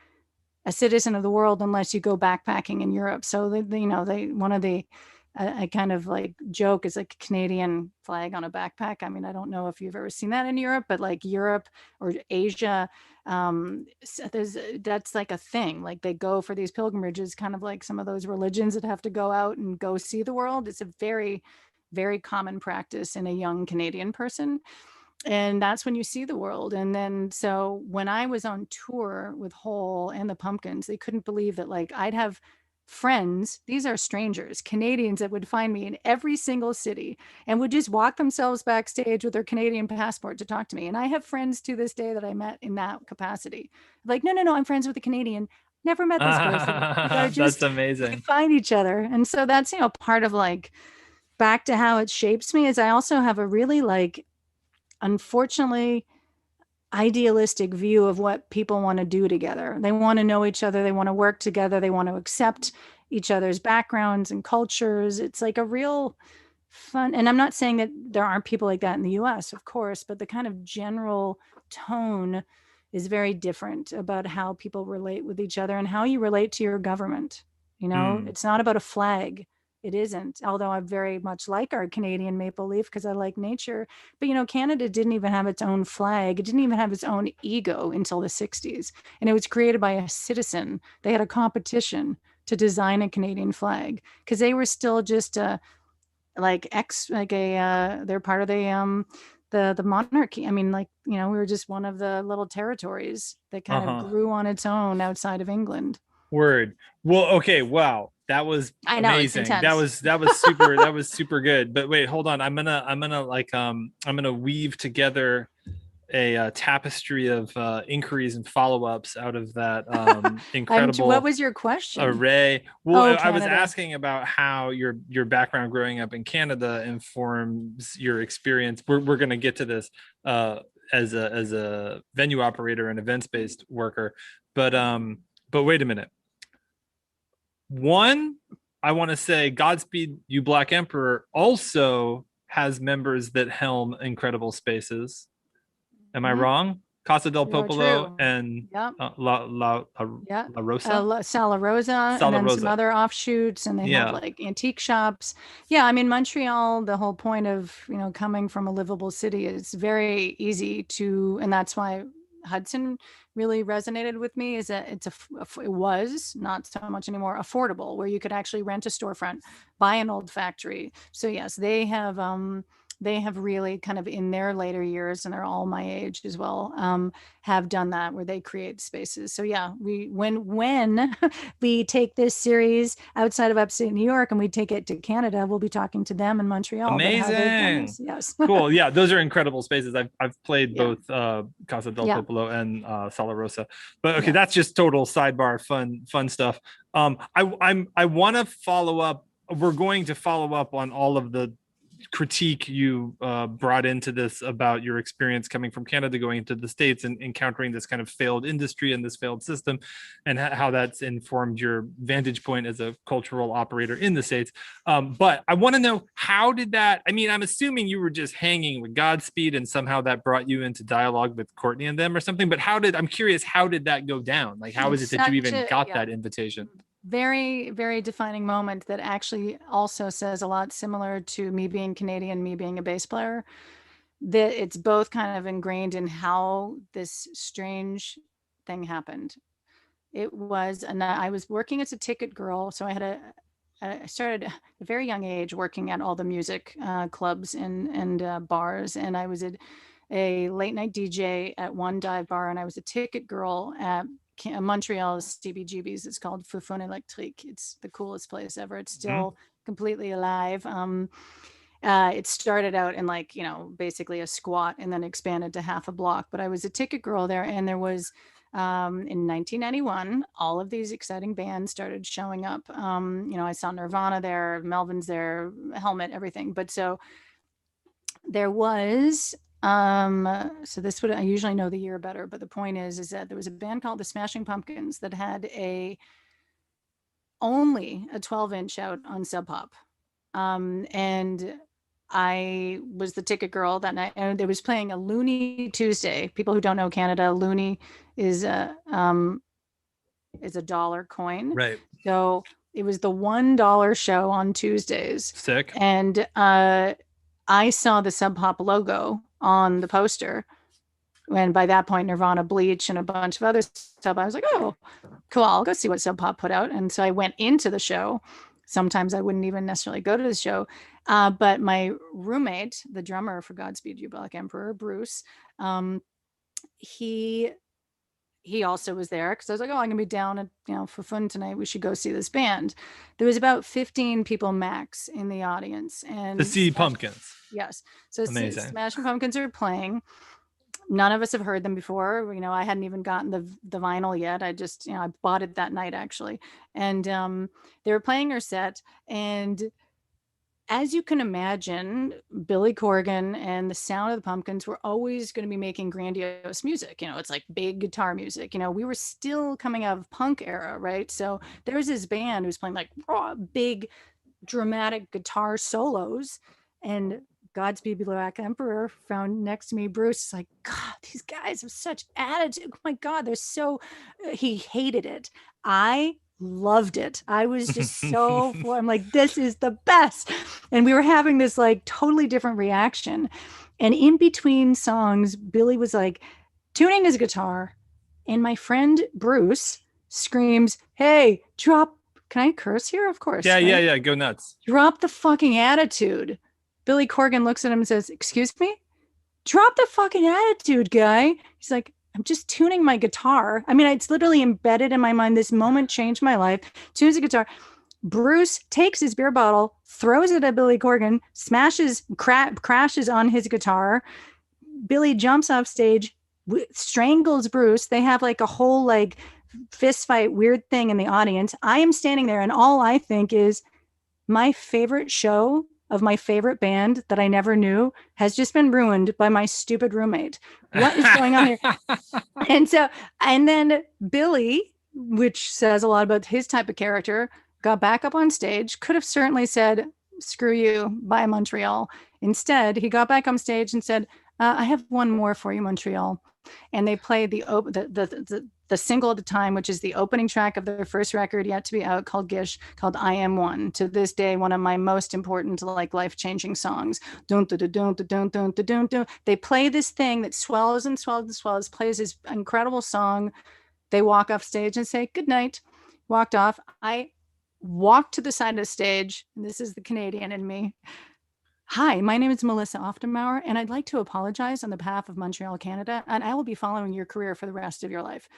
a citizen of the world unless you go backpacking in Europe. So one of the I kind of like joke is like a Canadian flag on a backpack. I mean, I don't know if you've ever seen that in Europe, but like Europe or Asia, that's like a thing. Like they go for these pilgrimages, kind of like some of those religions that have to go out and go see the world. It's a very, very common practice in a young Canadian person, and that's when you see the world. And then so when I was on tour with Hole and the Pumpkins, they couldn't believe that like I'd have friends, these are strangers, Canadians, that would find me in every single city and would just walk themselves backstage with their Canadian passport to talk to me. And I have friends to this day that I met in that capacity. Like, no, I'm friends with a Canadian, never met this person. We are That's just, we amazing. find each other. And so that's, part of like back to how it shapes me is I also have a really like, unfortunately, idealistic view of what people want to do together. They want to know each other, they want to work together, they want to accept each other's backgrounds and cultures. It's like a real fun, and I'm not saying that there aren't people like that in the US, of course, but the kind of general tone is very different about how people relate with each other and how you relate to your government. Hmm. It's not about a flag. It isn't, although I very much like our Canadian maple leaf because I like nature. But Canada didn't even have its own flag. It didn't even have its own ego until the 60s. And it was created by a citizen. They had a competition to design a Canadian flag because they were still just a they're part of the monarchy. I mean, like, we were just one of the little territories that kind of Uh-huh. grew on its own outside of England. Word. Well, okay, wow. That was I know it's amazing. That intense. was that was super that was super good. But wait, hold on. I'm gonna like I'm gonna weave together a tapestry of inquiries and follow-ups out of that What incredible was your question? array. Well, Oh, I was Canada. asking about how your background growing up in Canada informs your experience. We're going to get to this as a venue operator and events-based worker, but wait a minute. One, I want to say Godspeed You Black Emperor also has members that helm incredible spaces. Am I Mhm. wrong? Casa del You are Popolo true. and Yep. Yeah. La Rosa? Sala Rosa, and Sala then some Rosa. other offshoots, and they have Yeah. like antique shops. Yeah, I mean, Montreal, the whole point of, coming from a livable city is very easy to, and that's why Hudson really resonated with me, is that it was not so much anymore affordable, where you could actually rent a storefront, buy an old factory. So yes, they have really kind of in their later years, and they're all my age as well, have done that where they create spaces. So yeah, when we take this series outside of upstate New York and we take it to Canada, we'll be talking to them in Montreal about how they've done Amazing. this. Yes. Cool. Yeah, those are incredible spaces. I've played Yeah. both Casa del Yeah. Popolo and Sala Rosa. But okay, Yeah. that's just total sidebar fun stuff. I want to follow up. We're going to follow up on all of the critique you brought into this about your experience coming from Canada, going into the States and encountering this kind of failed industry and this failed system, and how that's informed your vantage point as a cultural operator in the States. But I want to know, how did that, I mean, I'm assuming you were just hanging with Godspeed and somehow that brought you into dialogue with Courtney and them or something. But I'm curious, how did that go down? Like, how is It's it that you such even a got yeah. that invitation? Very, very defining moment that actually also says a lot, similar to me being Canadian, me being a bass player, that it's both kind of ingrained in how this strange thing happened. It was, and I was working as a ticket girl. So I started at a very young age working at all the music clubs and bars. And I was a late night DJ at one dive bar, and I was a ticket girl at Montreal's CBGB's. It's called Fufun Electrique. It's the coolest place ever. It's still completely alive. It started out in like, basically a squat and then expanded to half a block. But I was a ticket girl there, and there was in 1991, all of these exciting bands started showing up. I saw Nirvana there, Melvin's there, Helmet, everything. But so there was so this would, I usually know the year better, but the point is that there was a band called the Smashing Pumpkins that had only a 12-inch out on Sub Pop. And I was the ticket girl that night, and they was playing a Looney Tuesday. People who don't know Canada, Looney is a dollar coin. Right. So it was the $1 show on Tuesdays. Sick. And I saw the Sub Pop logo on the poster. And by that point, Nirvana, Bleach, and a bunch of other stuff. I was like, oh, cool, I'll go see what Sub Pop put out. And so I went into the show. Sometimes I wouldn't even necessarily go to the show. But my roommate, the drummer for Godspeed You Black Emperor, Bruce, he also was there, because I was like, oh, I'm gonna be down at, for fun tonight. We should go see this band. There was about 15 people max in the audience, and to see Pumpkins. Yes. So amazing. Smashing Pumpkins are playing. None of us have heard them before. I hadn't even gotten the vinyl yet. I just, I bought it that night actually. And they were playing their set, and as you can imagine, Billy Corgan and the sound of the Pumpkins were always going to be making grandiose music. It's like big guitar music. We were still coming out of punk era, right? So there's this band who's playing like raw, big, dramatic guitar solos. And Godspeed You Black Emperor found next to me, Bruce, is like, God, these guys have such attitude. Oh my God, they're so, he hated it. I loved it. I was just so I'm like, this is the best. And we were having this like totally different reaction. And in between songs, Billy was like tuning his guitar, and my friend Bruce screams, hey, drop, can I curse here? Of course. Yeah, right? yeah, go nuts. Drop the fucking attitude. Billy Corgan looks at him and says, excuse me? Drop the fucking attitude, guy. He's like, I'm just tuning my guitar. I mean, it's literally embedded in my mind. This moment changed my life. Tunes the guitar. Bruce takes his beer bottle, throws it at Billy Corgan, crashes on his guitar. Billy jumps off stage, strangles Bruce. They have like a whole like fist fight weird thing in the audience. I am standing there, and all I think is my favorite show of my favorite band that I never knew has just been ruined by my stupid roommate. What is going on here? And then Billy, which says a lot about his type of character, got back up on stage, could have certainly said, screw you, bye Montreal. Instead, he got back on stage and said, I have one more for you, Montreal. And they played the single at the time, which is the opening track of their first record yet to be out, called Gish, called I Am One. To this day, one of my most important, like, life-changing songs. Dun, dun, dun, dun, dun, dun, dun, dun, dun. They play this thing that swells and swells and swells, plays this incredible song. They walk off stage and say, good night. Walked off. I walked to the side of the stage, and this is the Canadian in me. Hi, my name is Melissa Auf Der Maur, and I'd like to apologize on the behalf of Montreal, Canada, and I will be following your career for the rest of your life.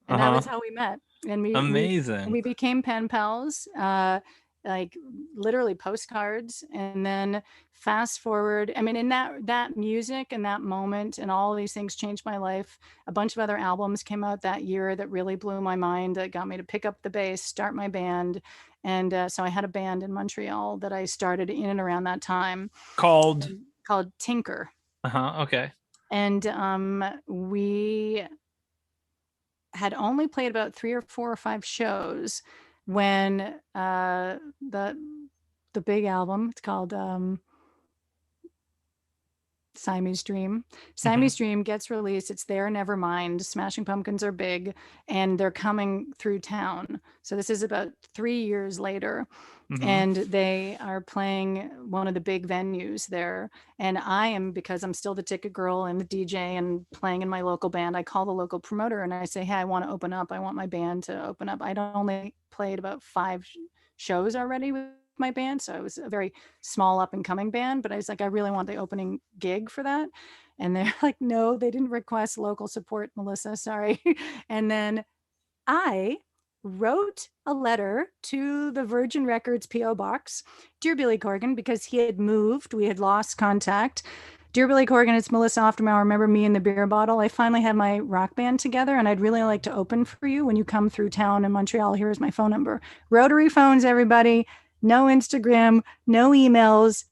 And that was how we met. And we became pen pals, like literally postcards. And then fast forward, I mean, in that music and that moment and all of these things changed my life. A bunch of other albums came out that year that really blew my mind, that got me to pick up the bass, start my band. And so I had a band in Montreal that I started in and around that time. Called Tinker. Okay. And we had only played about 3 or 4 or 5 shows when the big album, it's called Siamese Dream. Siamese Dream gets released. It's there, Nevermind. Smashing Pumpkins are big, and they're coming through town. So this is about 3 years later, and they are playing one of the big venues there. And I am, because I'm still the ticket girl and the DJ and playing in my local band, I call the local promoter and I say, hey, I want to open up. I want my band to open up. I'd only played about 5 shows already with my band, so it was a very small up and coming band, but I was like, I really want the opening gig for that. And they're like, no, they didn't request local support, Melissa, sorry. And then I wrote a letter to the Virgin Records P.O. Box, Dear Billy Corgan, because he had moved. We had lost contact. Dear Billy Corgan, it's Melissa Auf Der Maur. Remember me and the beer bottle? I finally have my rock band together, and I'd really like to open for you when you come through town in Montreal. Here's my phone number. Rotary phones, everybody. No Instagram, no emails.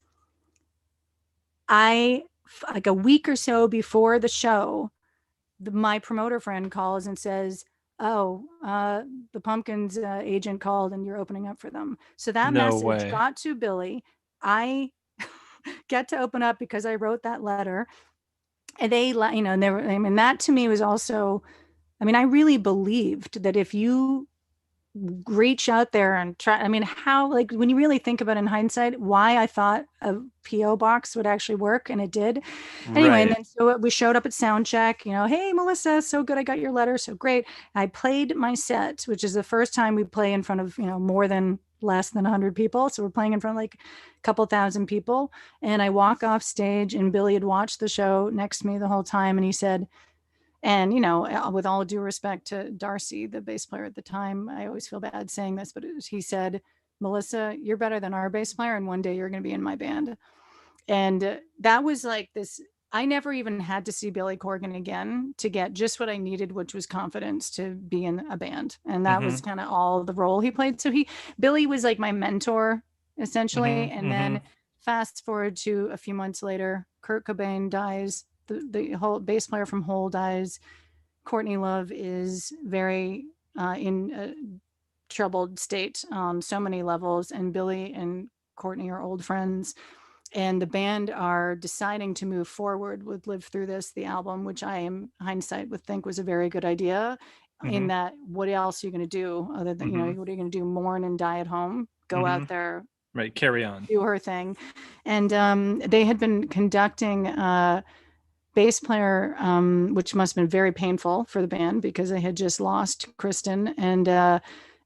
Like a week or so before the show, my promoter friend calls and says, oh, the Pumpkins agent called and you're opening up for them. So that No message way. got to Billy. I get to open up because I wrote that letter. And they, and they were, I mean, that to me was also, I mean, I really believed that if you reach out there and try, I mean, how, like, when you really think about it in hindsight, why I thought a PO box would actually work, and it did. Anyway, and Right. then so we showed up at sound check, hey, Melissa, so good, I got your letter, so great. I played my set, which is the first time we play in front of more than less than 100 people, so we're playing in front of like a couple thousand people. And I walk off stage, and Billy had watched the show next to me the whole time, and he said, and, with all due respect to Darcy, the bass player at the time, I always feel bad saying this, but he said, Melissa, you're better than our bass player, and one day you're going to be in my band. And that was like this. I never even had to see Billy Corgan again to get just what I needed, which was confidence to be in a band. And that was kind of all the role he played. So Billy was like my mentor, essentially. And then fast forward to a few months later, Kurt Cobain dies. The whole bass player from Hole dies. Courtney Love is very in a troubled state on so many levels, and Billy and Courtney are old friends, and the band are deciding to move forward with Live Through This, the album, which I in hindsight would think was a very good idea. In that, what else are you going to do other than, what are you going to do? Mourn and die at home? Go out there, right? Carry on, do her thing. And they had been conducting bass player, which must have been very painful for the band because they had just lost Kristen, and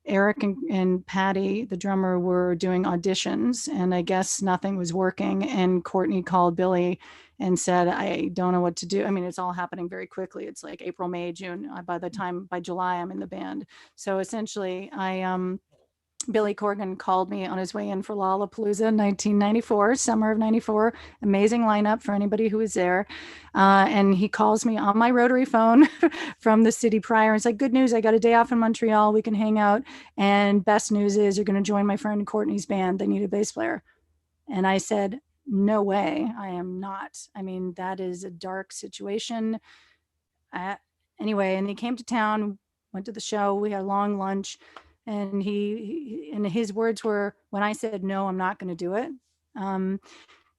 Eric and Patty, the drummer, were doing auditions, and I guess nothing was working. And Courtney called Billy and said, I don't know what to do. I mean, it's all happening very quickly. It's like April, May, June. By July, I'm in the band. So essentially, Billy Corgan called me on his way in for Lollapalooza 1994, summer of 94. Amazing lineup for anybody who was there. And he calls me on my rotary phone from the city prior. And it's like, good news, I got a day off in Montreal. We can hang out. And best news is you're going to join my friend Courtney's band. They need a bass player. And I said, no way, I am not. I mean, that is a dark situation. Anyway, and he came to town, went to the show. We had a long lunch. And his words were, when I said, no, I'm not going to do it,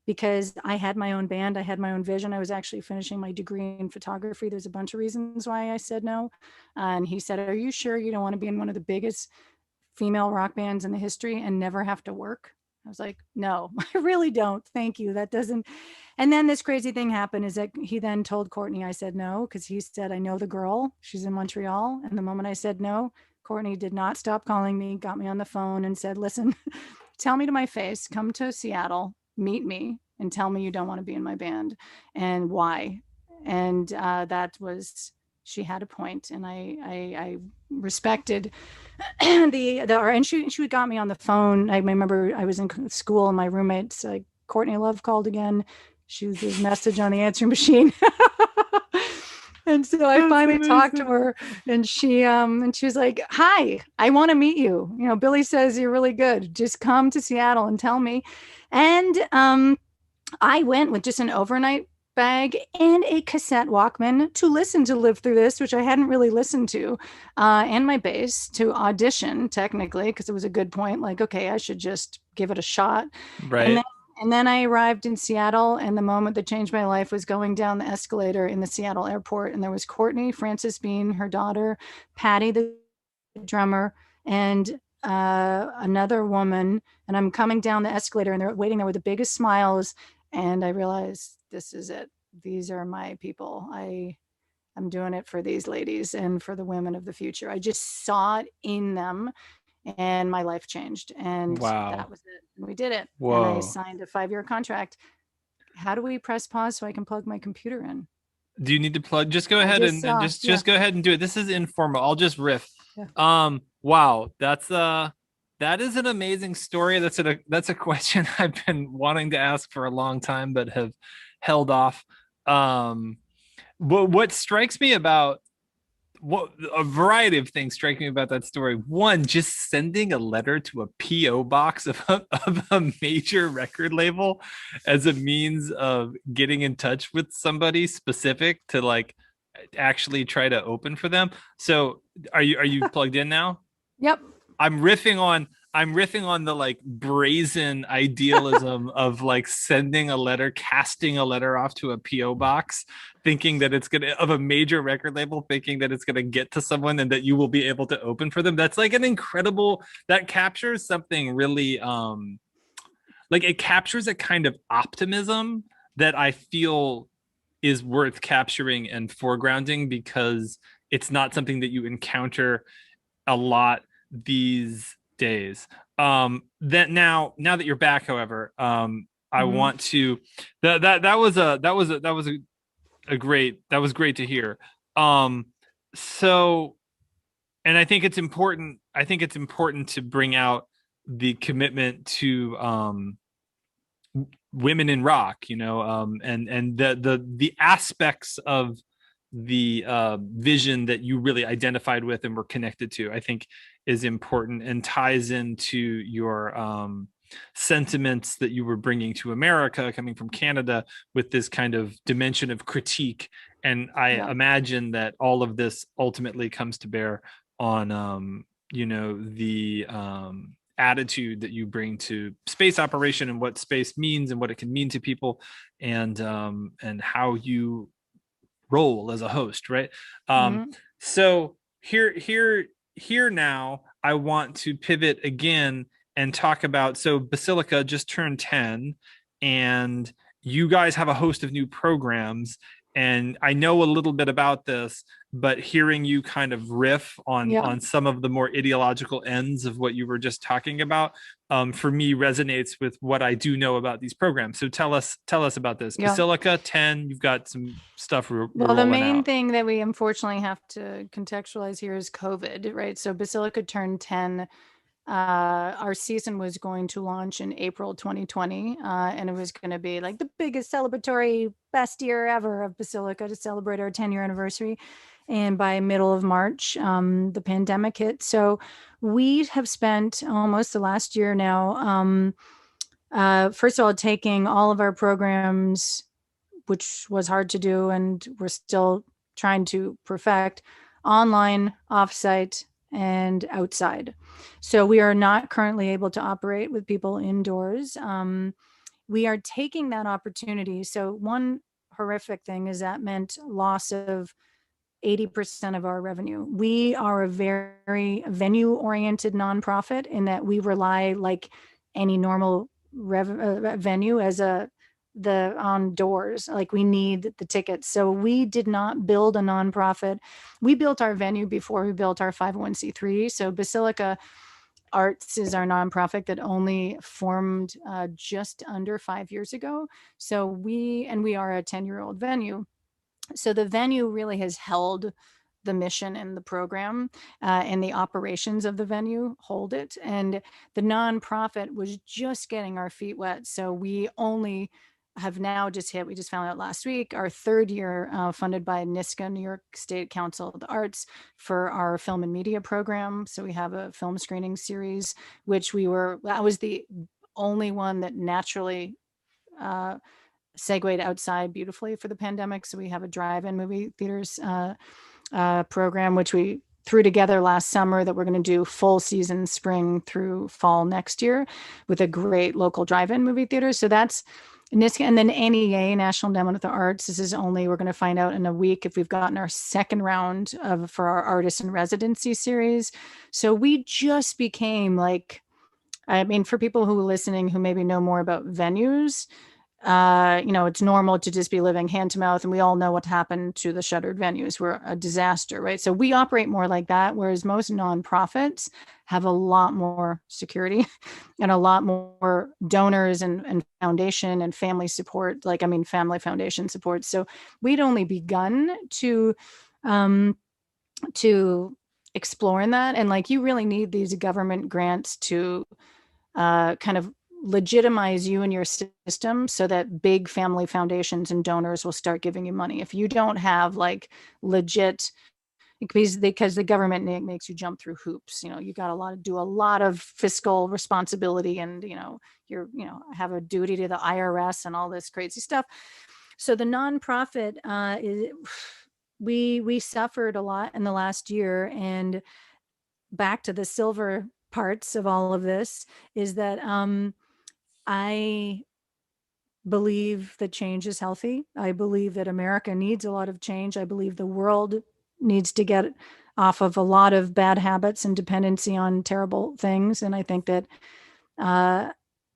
because I had my own band. I had my own vision. I was actually finishing my degree in photography. There's a bunch of reasons why I said no. And he said, are you sure you don't want to be in one of the biggest female rock bands in the history and never have to work? I was like, no, I really don't. Thank you. That doesn't. And then this crazy thing happened is that he then told Courtney I said no, because he said, I know the girl. She's in Montreal. And the moment I said no, Courtney did not stop calling me, got me on the phone and said, listen, tell me to my face, come to Seattle, meet me, and tell me you don't want to be in my band and why. And that was, she had a point, and I respected and she got me on the phone. I remember I was in school and my roommate's like, Courtney Love called again. She was a message on the answering machine. And so I finally talked to her, and she was like, hi, I want to meet you. Billy says you're really good. Just come to Seattle and tell me. And I went with just an overnight bag and a cassette Walkman to listen to Live Through This, which I hadn't really listened to, and my bass to audition, technically, because it was a good point. Like, okay, I should just give it a shot. right? And then I arrived in Seattle, and the moment that changed my life was going down the escalator in the Seattle airport. And there was Courtney, Frances Bean, her daughter, Patty, the drummer, and another woman. And I'm coming down the escalator, and they're waiting there with the biggest smiles. And I realized, this is it. These are my people. I'm doing it for these ladies and for the women of the future. I just saw it in them. And my life changed, and that was it. And we did it. Whoa. And I signed a 5-year contract. How do we press pause so I can plug my computer in? Do you need to plug? Just go ahead and just go ahead and do it. This is informal. I'll just riff. Wow, that is an amazing story. That's a question I've been wanting to ask for a long time, but have held off. Um, what strikes me about what a variety of things strike me about that story. One, just sending a letter to a PO box of a major record label as a means of getting in touch with somebody specific to like actually try to open for them. So are you plugged in now? Yep. I'm riffing on the like brazen idealism of like sending a letter, casting a letter off to a PO box, thinking that it's gonna of a major record label, thinking that it's gonna get to someone and that you will be able to open for them. That's like an incredible that captures something really like it captures a kind of optimism that I feel is worth capturing and foregrounding because it's not something that you encounter a lot these days. That now that you're back, however, I Mhm. want to that was a great that was great to hear. Um, so and I think it's important to bring out the commitment to women in rock, and the aspects of the vision that you really identified with and were connected to, I think is important and ties into your sentiments that you were bringing to America coming from Canada with this kind of dimension of critique. And I Yep. imagine that all of this ultimately comes to bear on, the attitude that you bring to space operation and what space means and what it can mean to people, and how you role as a host, right? Um, Mhm. so here now, I want to pivot again and talk about so Basilica just turned 10, and you guys have a host of new programs. And I know a little bit about this, but hearing you kind of riff Yep. on some of the more ideological ends of what you were just talking about, for me resonates with what I do know about these programs. So tell us about this. Yep. Basilica 10, you've got some stuff we're Well, the rolling main out. thing that we unfortunately have to contextualize here is COVID, right? So Basilica turned 10. Our season was going to launch in April 2020, and it was going to be like the biggest celebratory, best year ever of Basilica to celebrate our 10-year anniversary. And by middle of March, the pandemic hit. So we have spent almost the last year now, first of all, taking all of our programs, which was hard to do and we're still trying to perfect, online, offsite, and outside. So we are not currently able to operate with people indoors. We are taking that opportunity. So one horrific thing is that meant loss of 80% of our revenue. We are a very venue oriented nonprofit in that we rely like any normal venue as a the on doors, like we need the tickets. So we did not build a nonprofit. We built our venue before we built our 501c3. So Basilica Arts is our nonprofit that only formed just under 5 years ago. So we are a 10-year-old venue. So the venue really has held the mission and the program, and the operations of the venue hold it. And the nonprofit was just getting our feet wet. So we only have now just hit, we just found out last week, our third year, funded by NISCA, New York State Council of the Arts, for our film and media program. So we have a film screening series, which that was the only one that naturally uh, segued outside beautifully for the pandemic. So we have a drive-in movie theaters program, which we threw together last summer, that we're going to do full season spring through fall next year with a great local drive-in movie theater. So that's NISCA. And then NEA, National Endowment of the Arts. This is only, we're going to find out in a week if we've gotten our second round for our artist in residency series. So we just became like, I mean, for people who are listening who maybe know more about venues, it's normal to just be living hand to mouth, and we all know what happened to the shuttered venues. We're a disaster, right? So we operate more like that, whereas most nonprofits have a lot more security and a lot more donors and foundation and family support, family foundation support. So we'd only begun to exploring that. And like, you really need these government grants to kind of legitimize you and your system so that big family foundations and donors will start giving you money. If you don't have like legit, because the government makes you jump through hoops, you got do a lot of fiscal responsibility, and have a duty to the IRS and all this crazy stuff. So the nonprofit we suffered a lot in the last year. And back to the silver parts of all of this is that I believe that change is healthy. I believe that America needs a lot of change. I believe the world needs to get off of a lot of bad habits and dependency on terrible things. And I think that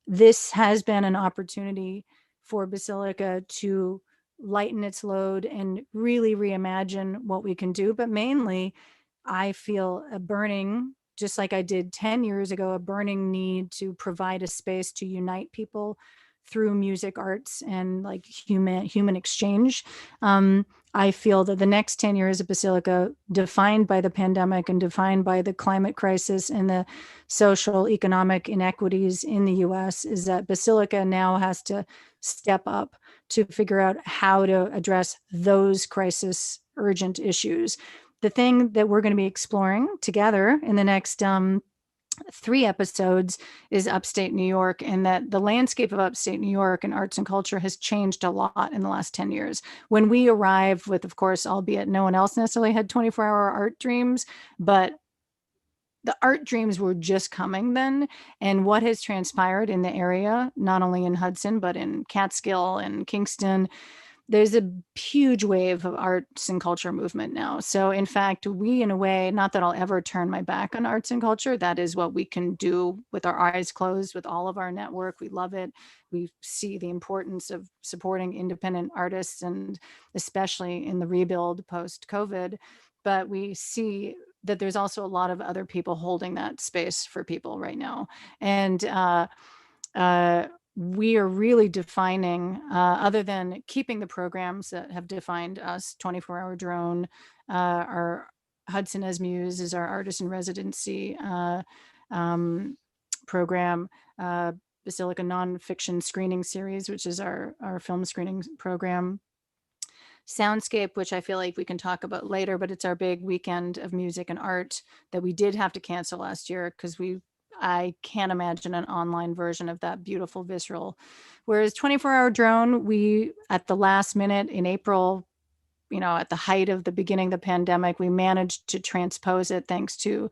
this has been an opportunity for Basilica to lighten its load and really reimagine what we can do. But mainly, I feel a burning, just like I did 10 years ago, a burning need to provide a space to unite people through music, arts, and like human exchange. I feel that the next 10 years of Basilica, defined by the pandemic and defined by the climate crisis and the social economic inequities in the US, is that Basilica now has to step up to figure out how to address those crisis urgent issues. The thing that we're going to be exploring together in the next 3 episodes is upstate New York, and that the landscape of upstate New York and arts and culture has changed a lot in the last 10 years. When we arrived with, of course, albeit no one else necessarily had 24-hour art dreams, but the art dreams were just coming then. And what has transpired in the area, not only in Hudson, but in Catskill and Kingston, there's a huge wave of arts and culture movement now. So in fact, we, in a way, not that I'll ever turn my back on arts and culture, that is what we can do with our eyes closed with all of our network. We love it. We see the importance of supporting independent artists, and especially in the rebuild post-COVID. But we see that there's also a lot of other people holding that space for people right now. And we are really defining, other than keeping the programs that have defined us, 24-hour drone, our Hudson as Muse is our artist in residency program, Basilica Nonfiction Screening Series, which is our film screening program, Soundscape, which I feel like we can talk about later, but it's our big weekend of music and art that we did have to cancel last year because I can't imagine an online version of that beautiful visceral. Whereas 24-hour drone, we, at the last minute in April, at the height of the beginning of the pandemic, we managed to transpose it thanks to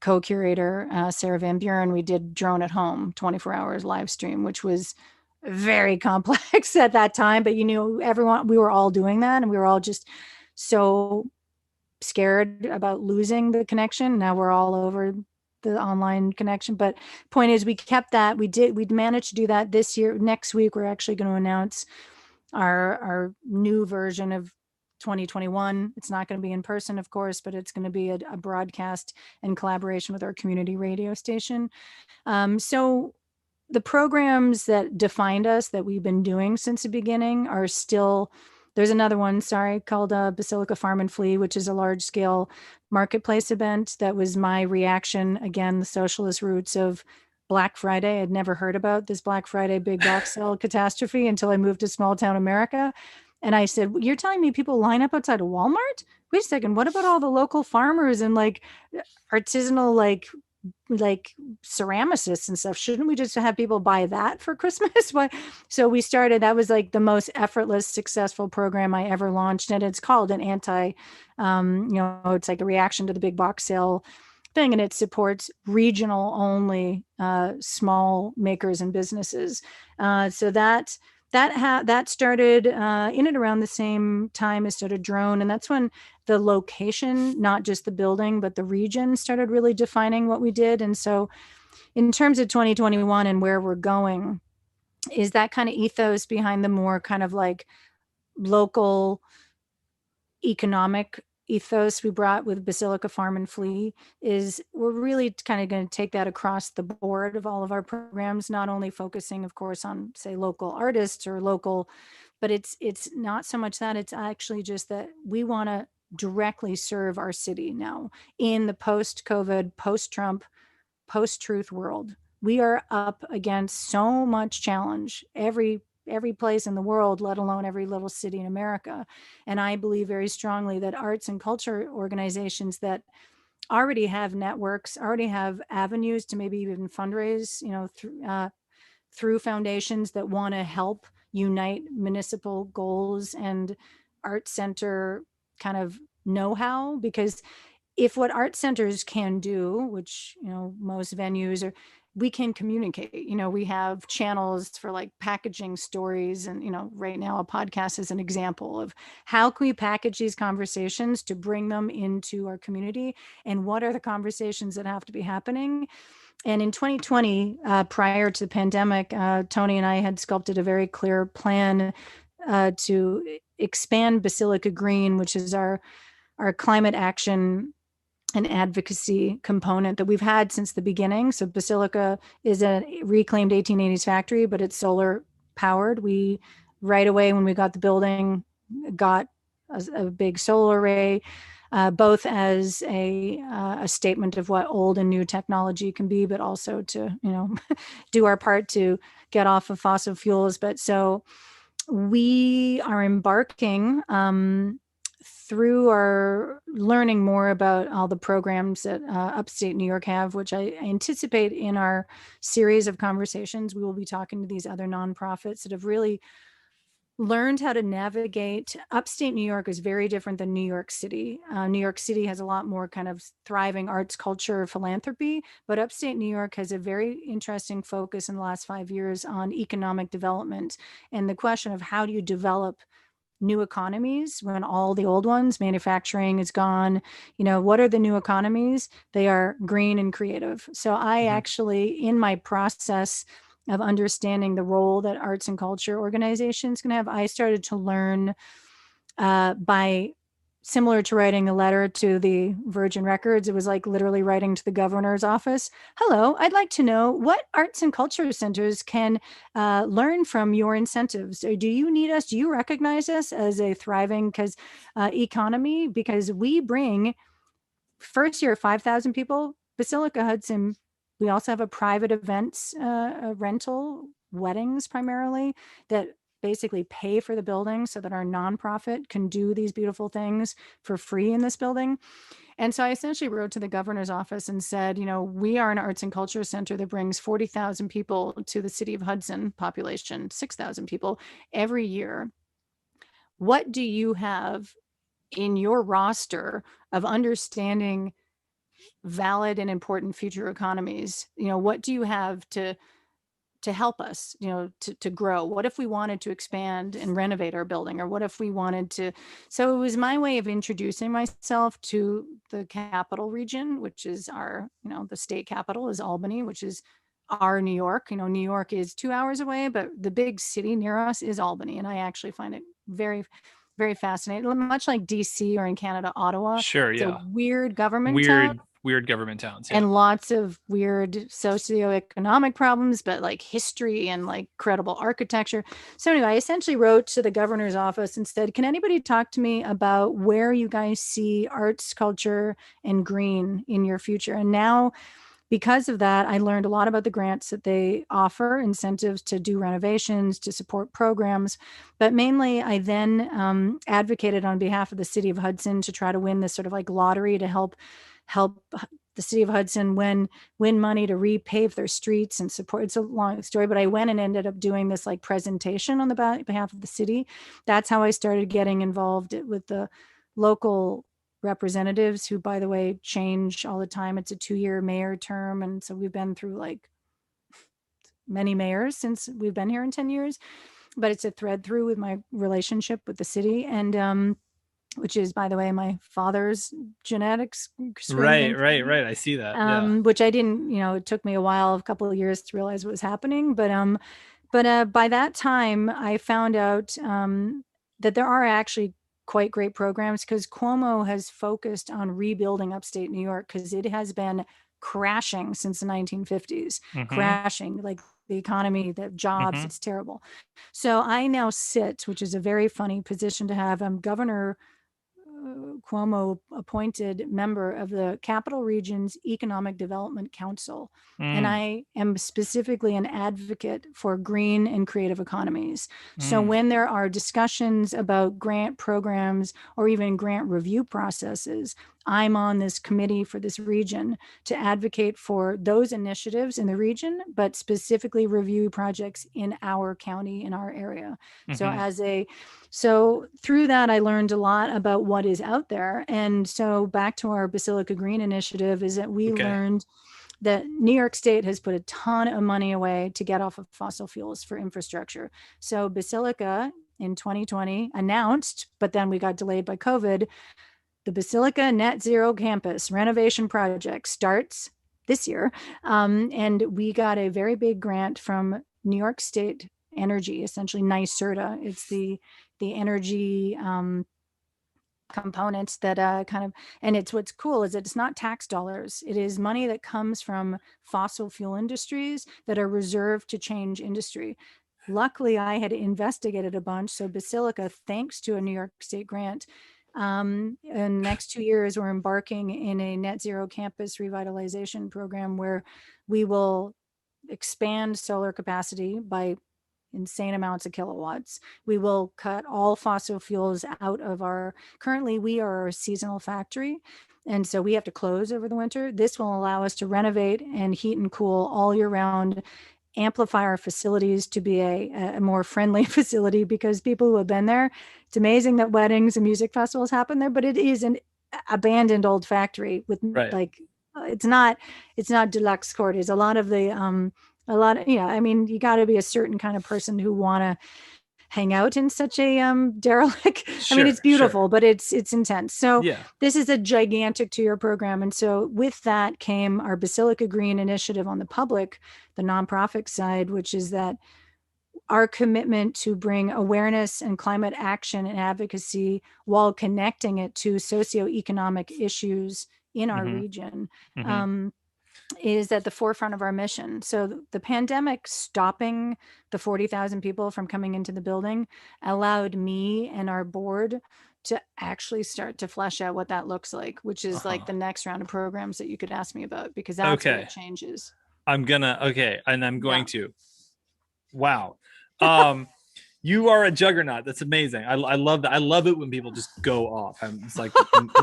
co-curator Sarah Van Buren. We did Drone at Home, 24 hours live stream, which was very complex at that time. But everyone, we were all doing that, and we were all just so scared about losing the connection. Now we're all over the online connection. But point is, we kept that. We'd managed to do that this year. Next week, we're actually going to announce our new version of 2021. It's not going to be in person, of course, but it's going to be a broadcast in collaboration with our community radio station. So the programs that defined us, that we've been doing since the beginning, are still. There's another one, called Basilica Farm and Flea, which is a large-scale marketplace event. That was my reaction, again, the socialist roots of Black Friday. I'd never heard about this Black Friday big box sale catastrophe until I moved to small town America. And I said, you're telling me people line up outside of Walmart? Wait a second, what about all the local farmers and like artisanal like ceramicists and stuff? Shouldn't we just have people buy that for Christmas? So we started, that was like the most effortless, successful program I ever launched. And it's called an it's like a reaction to the big box sale thing. And it supports regional only small makers and businesses. So that started in and around the same time as started Drone. And that's when the location, not just the building, but the region, started really defining what we did. And so in terms of 2021 and where we're going, is that kind of ethos behind the more kind of like local economic ethos we brought with Basilica Farm and Flea. Is we're really kind of going to take that across the board of all of our programs, not only focusing, of course, on, say, local artists or local, but it's not so much that. It's actually just that we want to directly serve our city now in the post-COVID, post-Trump, post-truth world. We are up against so much challenge every place in the world, let alone every little city in America. And I believe very strongly that arts and culture organizations that already have networks, already have avenues to maybe even fundraise, through foundations that want to help unite municipal goals and art center kind of know-how. Because if what art centers can do, which most venues are, we can communicate. We have channels for like packaging stories, and right now a podcast is an example of how can we package these conversations to bring them into our community, and what are the conversations that have to be happening. And in 2020, prior to the pandemic, Tony and I had sculpted a very clear plan to expand Basilica Green, which is our climate action and advocacy component that we've had since the beginning. So Basilica is a reclaimed 1880s factory, but it's solar powered. We, right away when we got the building, got a big solar array, both as a statement of what old and new technology can be, but also to do our part to get off of fossil fuels. But so we are embarking through our learning more about all the programs that Upstate New York have, which I anticipate in our series of conversations, we will be talking to these other nonprofits that have really learned how to navigate. Upstate New York is very different than New York City. New York City has a lot more kind of thriving arts, culture, philanthropy, but Upstate New York has a very interesting focus in the last 5 years on economic development and the question of how do you develop new economies when all the old ones, manufacturing is gone. What are the new economies? They are green and creative. So I actually, in my process of understanding the role that arts and culture organizations can have, I started to learn by, similar to writing a letter to the Virgin Records, it was like literally writing to the governor's office. Hello, I'd like to know what arts and culture centers can learn from your incentives. Or do you need us? Do you recognize us as a thriving economy? Because we bring, first year, 5,000 people. Basilica Hudson, we also have a private events rental, weddings primarily, that basically pay for the building so that our nonprofit can do these beautiful things for free in this building. And so I essentially wrote to the governor's office and said, we are an arts and culture center that brings 40,000 people to the city of Hudson, population 6,000 people every year. What do you have in your roster of understanding valid and important future economies? What do you have to help us, to grow? What if we wanted to expand and renovate our building? Or what if we wanted to? So it was my way of introducing myself to the capital region, which is our, the state capital is Albany, which is our New York. New York is 2 hours away, but the big city near us is Albany. And I actually find it very, very fascinating, much like DC or in Canada, Ottawa. Sure, it's yeah. a weird government town. Weird government towns, yeah. And lots of weird socioeconomic problems, but like history and like credible architecture. So anyway, I essentially wrote to the governor's office and said, can anybody talk to me about where you guys see arts, culture, and green in your future? And now, because of that, I learned a lot about the grants that they offer, incentives to do renovations, to support programs. But mainly, I then advocated on behalf of the city of Hudson to try to win this sort of like lottery to help the city of Hudson win money to repave their streets and support. It's a long story, but I went and ended up doing this like presentation on the behalf of the city. That's how I started getting involved with the local representatives, who, by the way, change all the time. It's a 2-year mayor term. And so we've been through like many mayors since we've been here in 10 years, but it's a thread through with my relationship with the city. And which is, by the way, my father's genetics. Right. I see that. Which I didn't, it took me a couple of years to realize what was happening. But by that time, I found out that there are actually quite great programs, because Cuomo has focused on rebuilding upstate New York, because it has been crashing since the 1950s, crashing, like the economy, the jobs, it's terrible. So I now sit, which is a very funny position to have. I'm governor Cuomo appointed member of the Capital Region's Economic Development Council. And I am specifically an advocate for green and creative economies. So when there are discussions about grant programs or even grant review processes, I'm on this committee for this region to advocate for those initiatives in the region, but specifically review projects in our county, in our area. So through that, I learned a lot about what is out there. And so back to our Basilica Green initiative is that we learned that New York State has put a ton of money away to get off of fossil fuels for infrastructure. So Basilica in 2020 announced, but then we got delayed by COVID, the Basilica Net Zero Campus renovation project starts this year. And we got a very big grant from New York State Energy, essentially NYSERDA. It's the energy components that and it's what's cool is that it's not tax dollars. It is money that comes from fossil fuel industries that are reserved to change industry. Luckily, I had investigated a bunch. So Basilica, thanks to a New York State grant, in the next 2 years, we're embarking in a net zero campus revitalization program where we will expand solar capacity by insane amounts of kilowatts. We will cut all fossil fuels out of currently we are a seasonal factory. And so we have to close over the winter. This will allow us to renovate and heat and cool all year round, amplify our facilities to be a more friendly facility, because people who have been there, it's amazing that weddings and music festivals happen there, but it is an abandoned old factory with it's not deluxe quarters. I mean, you got to be a certain kind of person who want to hang out in such a derelict. I mean, it's beautiful, but it's intense. So this is a gigantic 2-year program. And so with that came our Basilica Green initiative on the public, the nonprofit side, which is that our commitment to bring awareness and climate action and advocacy while connecting it to socioeconomic issues in our region. Is at the forefront of our mission. So the pandemic stopping the 40,000 people from coming into the building allowed me and our board to actually start to flesh out what that looks like, which is like the next round of programs that you could ask me about, because that's where it changes. I'm going to. Wow. You are a juggernaut. That's amazing. I love that. I love it when people just go off. It's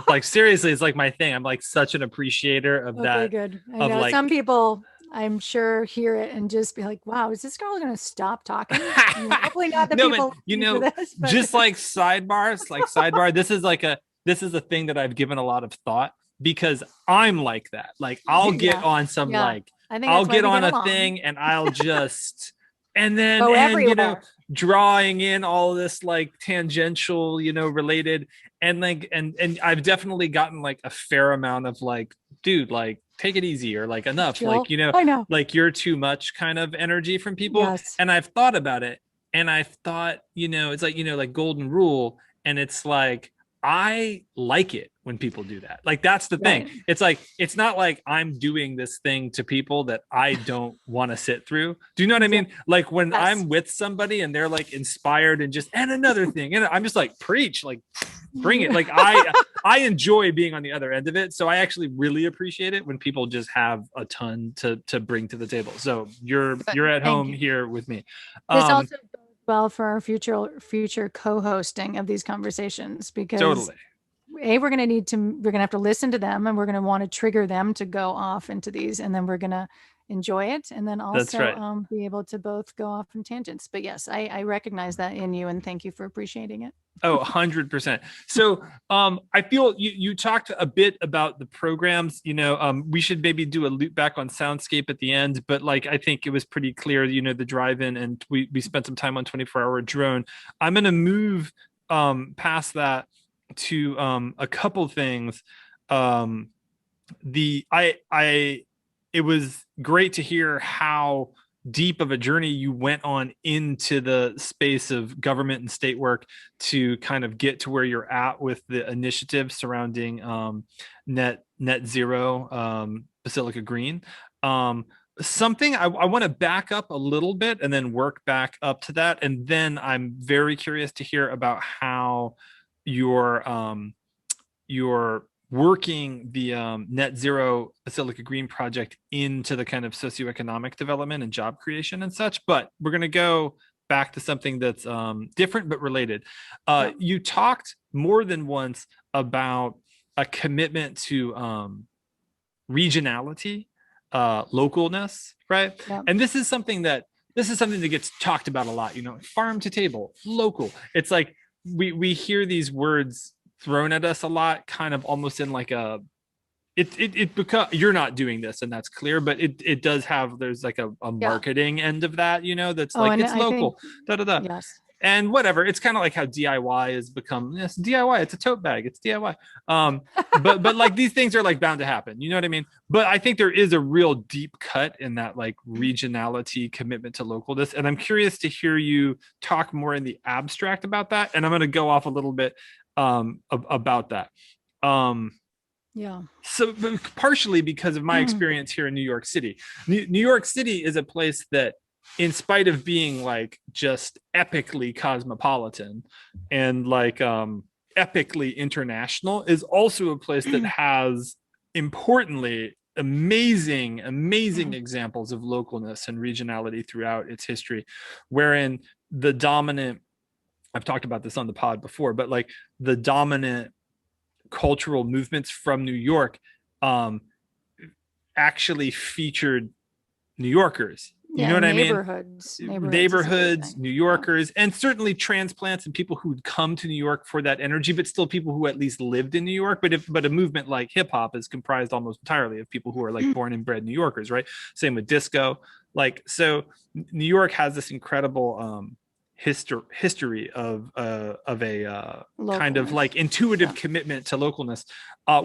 like seriously, it's like my thing. I'm like such an appreciator of that. Good. I know some people, I'm sure, hear it and just be like, "Wow, is this girl going to stop talking?" Hopefully not the people. But, just like sidebar. This is a thing that I've given a lot of thought, because I'm like that. Like I'll get on some I'll get on a thing and I'll just. And then, drawing in all this like tangential, related, and I've definitely gotten like a fair amount of like, dude, like take it easy, or like enough, like, I know, like you're too much kind of energy from people. And I've thought about it, and I've thought, it's like, like golden rule. And it's like, I like it when people do that. Like, that's the thing. It's like, it's not like I'm doing this thing to people that I don't want to sit through. Do you know what I mean? Like when I'm with somebody and they're like inspired and another thing, and I'm just like, preach, like bring it. Like I enjoy being on the other end of it. So I actually really appreciate it when people just have a ton to bring to the table. So you're at home here with me. This also well for our future co-hosting of these conversations, because we're going to have to listen to them, and we're going to want to trigger them to go off into these, and then we're going to enjoy it, and then also be able to both go off in tangents. But yes, I recognize that in you, and thank you for appreciating it. 100%. So I feel you talked a bit about the programs. We should maybe do a loop back on Soundscape at the end, but like I think it was pretty clear, the drive-in, and we spent some time on 24-hour drone. I'm going to move past that to a couple things. It was great to hear how deep of a journey you went on into the space of government and state work to kind of get to where you're at with the initiative surrounding net zero Basilica Green. Something I want to back up a little bit and then work back up to that, and then I'm very curious to hear about how your you're working the net zero Basilica Green project into the kind of socioeconomic development and job creation and such. But we're going to go back to something that's different but related. Yep. You talked more than once about a commitment to regionality, localness, right? Yep. And this is something that gets talked about a lot. Farm to table, local. It's like we hear these words thrown at us a lot, kind of almost in like a because you're not doing this and that's clear, but it does have, there's like a marketing end of that, that's like it's local, da da da. Yes. And whatever, it's kind of like how DIY has become, yes, DIY, it's a tote bag, it's DIY. But like these things are like bound to happen, you know what I mean? But I think there is a real deep cut in that like regionality, commitment to localness. And I'm curious to hear you talk more in the abstract about that. And I'm going to go off a little bit about that. Yeah. So partially because of my experience here in New York City. New York City is a place that, in spite of being like just epically cosmopolitan and like epically international, is also a place that has, importantly, amazing examples of localness and regionality throughout its history, wherein the dominant, I've talked about this on the pod before, but like the dominant cultural movements from New York actually featured New Yorkers. You know what I mean? Neighborhoods, New Yorkers, and certainly transplants and people who would come to New York for that energy, but still people who at least lived in New York. But a movement like hip hop is comprised almost entirely of people who are like born and bred New Yorkers, right? Same with disco. Like, so New York has this incredible history of a kind of like intuitive commitment to localness,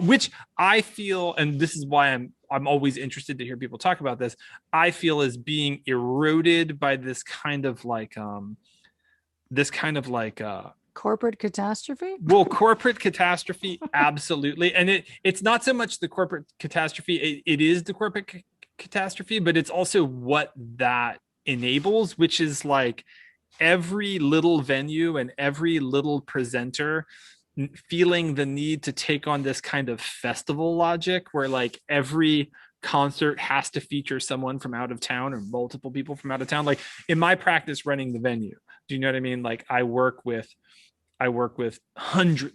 which I feel, and this is why I'm always interested to hear people talk about this, I feel is being eroded by this kind of like corporate catastrophe. Well, corporate catastrophe, absolutely. And it's not so much the corporate catastrophe, it is the corporate catastrophe, but it's also what that enables, which is like every little venue and every little presenter feeling the need to take on this kind of festival logic where like every concert has to feature someone from out of town or multiple people from out of town. Like in my practice running the venue, do you know what I mean? Like I work with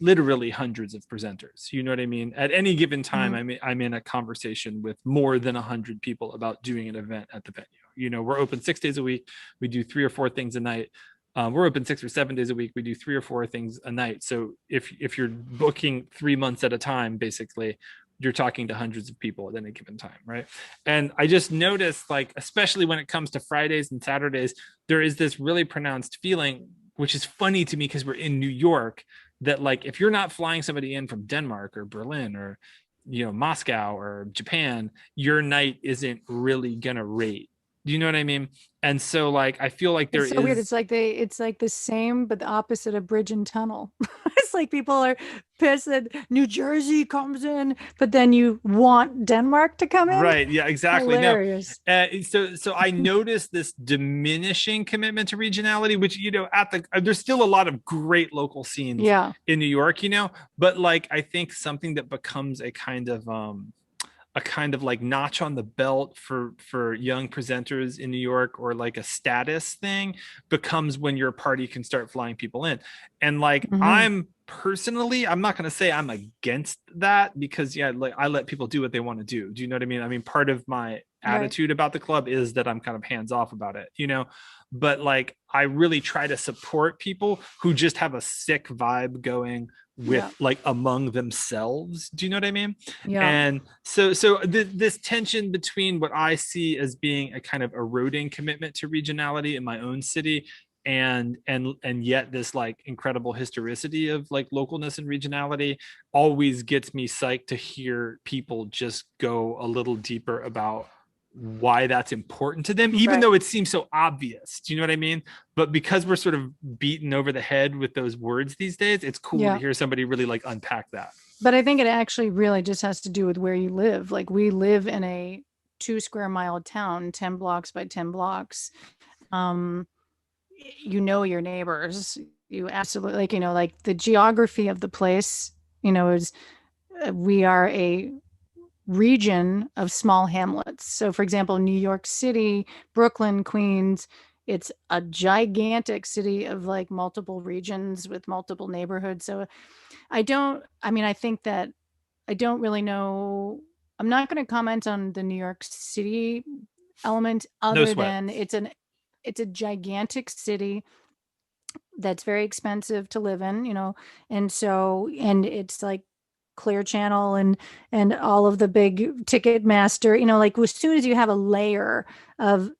literally hundreds of presenters. You know what I mean? At any given time, I'm in a conversation with more than 100 people about doing an event at the venue. We're open 6 days a week. We do 3 or 4 things a night. We're open 6 or 7 days a week. We do 3 or 4 things a night. So if you're booking 3 months at a time, basically, you're talking to hundreds of people at any given time, right? And I just noticed, like, especially when it comes to Fridays and Saturdays, there is this really pronounced feeling, which is funny to me because we're in New York, that like if you're not flying somebody in from Denmark or Berlin or Moscow or Japan, your night isn't really gonna rate. Do you know what I mean? And so like I feel like it's so weird. It's like the same but the opposite of bridge and tunnel. It's like people are pissed that New Jersey comes in, but then you want Denmark to come in. Right. Yeah, exactly. Hilarious. No. So I noticed this diminishing commitment to regionality, which, there's still a lot of great local scenes in New York, but like, I think something that becomes a kind of like notch on the belt for young presenters in New York, or like a status thing, becomes when your party can start flying people in. And like, I'm not going to say I'm against that, because like I let people do what they want to do. Do you know what I mean? I mean, part of my attitude about the club is that I'm kind of hands off about it, but like, I really try to support people who just have a sick vibe going with like among themselves. Do you know what I mean? And so this tension between what I see as being a kind of eroding commitment to regionality in my own city, and yet this like incredible historicity of like localness and regionality, always gets me psyched to hear people just go a little deeper about why that's important to them, even though it seems so obvious. Do you know what I mean? But because we're sort of beaten over the head with those words these days, it's cool to hear somebody really like unpack that. But I think it actually really just has to do with where you live. Like we live in a 2 square mile town, 10 blocks by 10 blocks. Your neighbors, you absolutely like the geography of the place, is we are a region of small hamlets. So, for example, New York City, Brooklyn, Queens, it's a gigantic city of like multiple regions with multiple neighborhoods. So, I think that I don't really know. I'm not going to comment on the New York City element No other sweat. than it's a gigantic city that's very expensive to live in, and it's like Clear Channel and all of the big Ticketmaster, like as soon as you have a layer of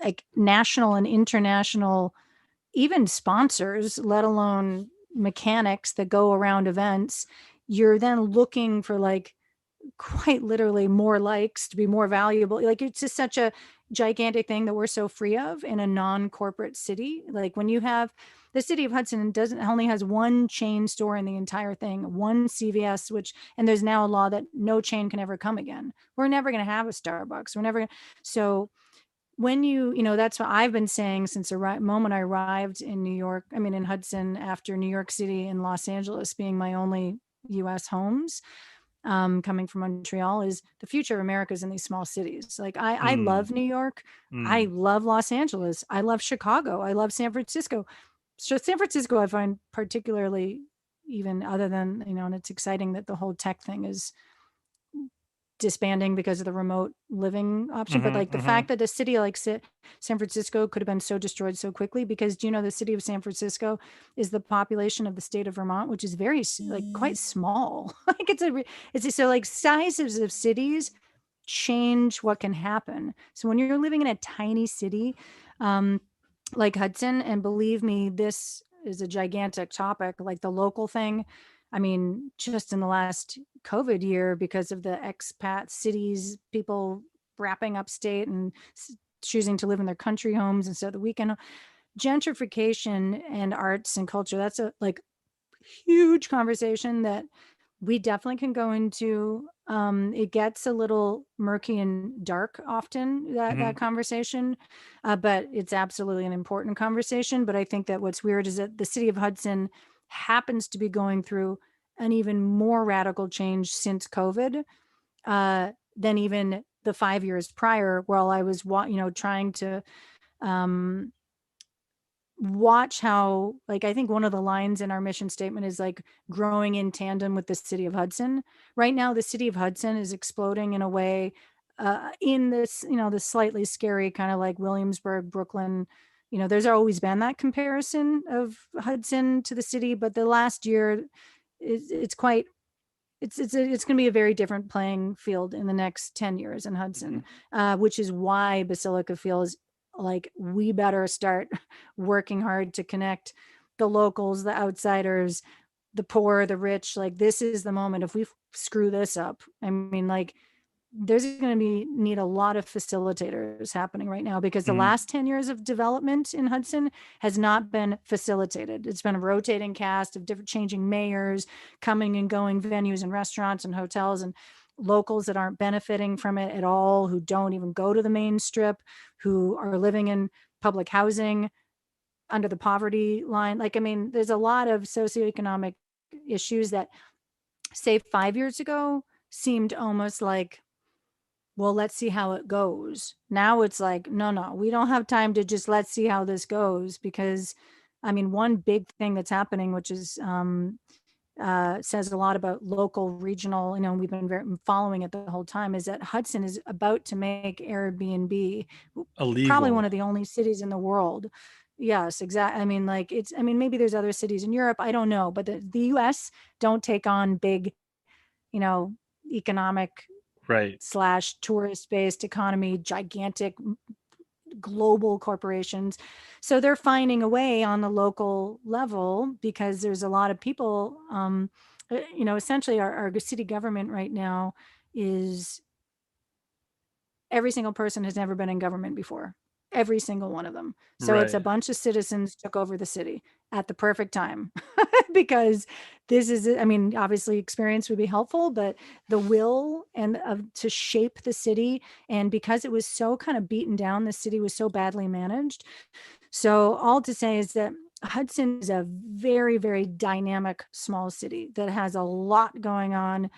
like national and international even sponsors, let alone mechanics that go around events, you're then looking for like quite literally more likes to be more valuable. Like it's just such a gigantic thing that we're so free of in a non-corporate city. Like when you have the city of Hudson doesn't only has one chain store in the entire thing, one CVS, and there's now a law that no chain can ever come again. We're never going to have a Starbucks. So when that's what I've been saying since the moment I arrived in New York, in Hudson, after New York City and Los Angeles being my only US homes, coming from Montreal, is the future of America is in these small cities. Like I love New York. I Mm. love Los Angeles. I love Chicago. I love San Francisco. So San Francisco, I find particularly, even other than, and it's exciting that the whole tech thing is disbanding because of the remote living option. But like the fact that the city like San Francisco could have been so destroyed so quickly, because do you know the city of San Francisco is the population of the state of Vermont, which is very like quite small. Like so like sizes of cities change what can happen. So when you're living in a tiny city, like Hudson, and believe me, this is a gigantic topic, like the local thing. Just in the last COVID year, because of the expat cities, people wrapping upstate and choosing to live in their country homes instead of the weekend, gentrification and arts and culture, that's a like huge conversation that we definitely can go into. It gets a little murky and dark often, that conversation, but it's absolutely an important conversation. But I think that what's weird is that the city of Hudson happens to be going through an even more radical change since COVID, than even the 5 years prior, while I was, trying to um, watch how, like, I think one of the lines in our mission statement is like growing in tandem with the city of Hudson. Right now, the city of Hudson is exploding in a way, in this, the slightly scary kind of like Williamsburg, Brooklyn. There's always been that comparison of Hudson to the city, but the last year it's quite, it's going to be a very different playing field in the next 10 years in Hudson, which is why Basilica feels like we better start working hard to connect the locals, the outsiders, the poor, the rich. Like this is the moment. If we screw this up, like there's going to be need a lot of facilitators happening right now, because the last 10 years of development in Hudson has not been facilitated. It's been a rotating cast of different changing mayors, coming and going venues and restaurants and hotels, and locals that aren't benefiting from it at all, who don't even go to the main strip, who are living in public housing under the poverty line. Like, there's a lot of socioeconomic issues that, say, 5 years ago seemed almost like, well, let's see how it goes. Now it's like, no, we don't have time to just let's see how this goes, because one big thing that's happening, which is says a lot about local, regional, we've been following it the whole time, is that Hudson is about to make Airbnb probably one Illegal. of the only cities in the world. Yes, exactly. Maybe there's other cities in Europe, I don't know, but the US don't take on big, economic Right. / tourist based economy, gigantic global corporations. So they're finding a way on the local level, because there's a lot of people, essentially our city government right now is, every single person has never been in government before. Every single one of them. So it's a Right. bunch of citizens took over the city at the perfect time, because this is, obviously experience would be helpful, but the will and to shape the city. And because it was so kind of beaten down, the city was so badly managed. So all to say is that Hudson is a very, very dynamic small city that has a lot going on,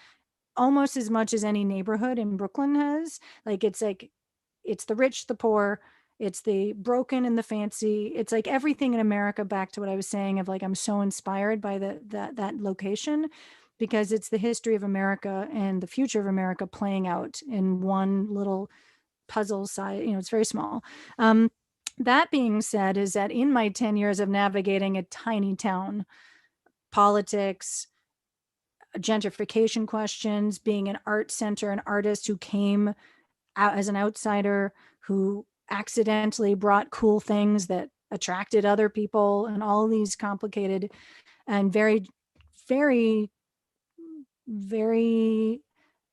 almost as much as any neighborhood in Brooklyn has. Like it's the rich, the poor, it's the broken and the fancy. It's like everything in America, back to what I was saying of like I'm so inspired by that location, because it's the history of America and the future of America playing out in one little puzzle size. It's very small. That being said, is that in my 10 years of navigating a tiny town, politics, gentrification questions, being an art center, an artist who came out as an outsider, who accidentally brought cool things that attracted other people, and all these complicated and very, very, very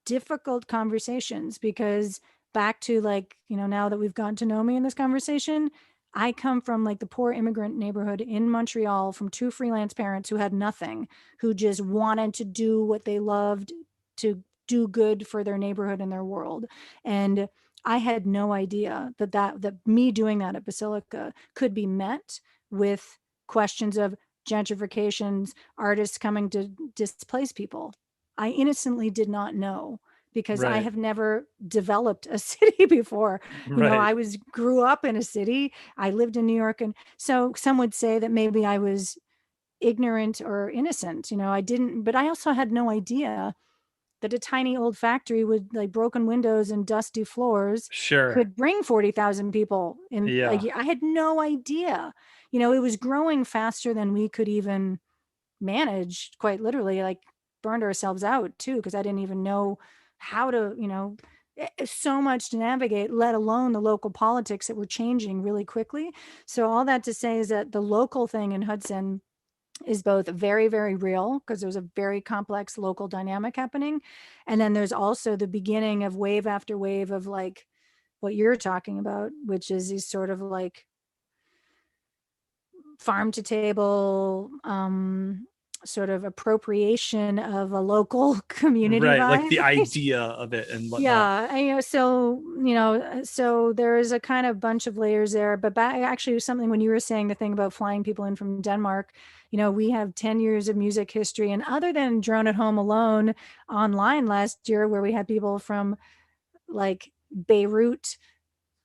difficult conversations. Because back to like, now that we've gotten to know me in this conversation, I come from like the poor immigrant neighborhood in Montreal, from two freelance parents who had nothing, who just wanted to do what they loved, to do good for their neighborhood and their world. And I had no idea that me doing that at Basilica could be met with questions of gentrifications, artists coming to displace people. I innocently did not know, because I Right. have never developed a city before. Right. I grew up in a city. I lived in New York. And so some would say that maybe I was ignorant or innocent. I didn't, but I also had no idea that a tiny old factory with like broken windows and dusty floors Sure. could bring 40,000 people in a Yeah. year. I had no idea. It was growing faster than we could even manage, quite literally. Like, burned ourselves out too, because I didn't even know how to, so much to navigate, let alone the local politics that were changing really quickly. So all that to say is that the local thing in Hudson is both very, very real, because there's a very complex local dynamic happening. And then there's also the beginning of wave after wave of like what you're talking about, which is these sort of like farm to table, sort of appropriation of a local community Right. Like vibe. the idea of it and whatnot. Yeah, so there is a kind of bunch of layers there. But actually, something when you were saying the thing about flying people in from Denmark, we have 10 years of music history, and other than Drone at Home Alone online last year, where we had people from like Beirut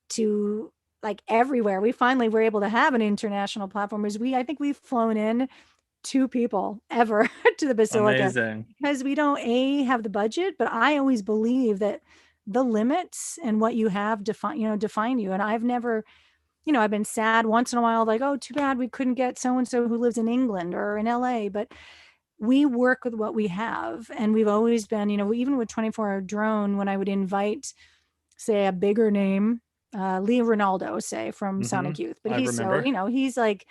to like everywhere, we finally were able to have an international platform. I think we've flown in two people ever to the Basilica, Amazing. because we don't have the budget. But I always believe that the limits and what you have define you. And I've never, I've been sad once in a while, like, oh, too bad we couldn't get so and so who lives in England or in LA. But we work with what we have, and we've always been, even with 24-hour drone, when I would invite, say, a bigger name, Lee Ronaldo, say, from Hmm. Sonic Youth. But I he's so, remember. he's like,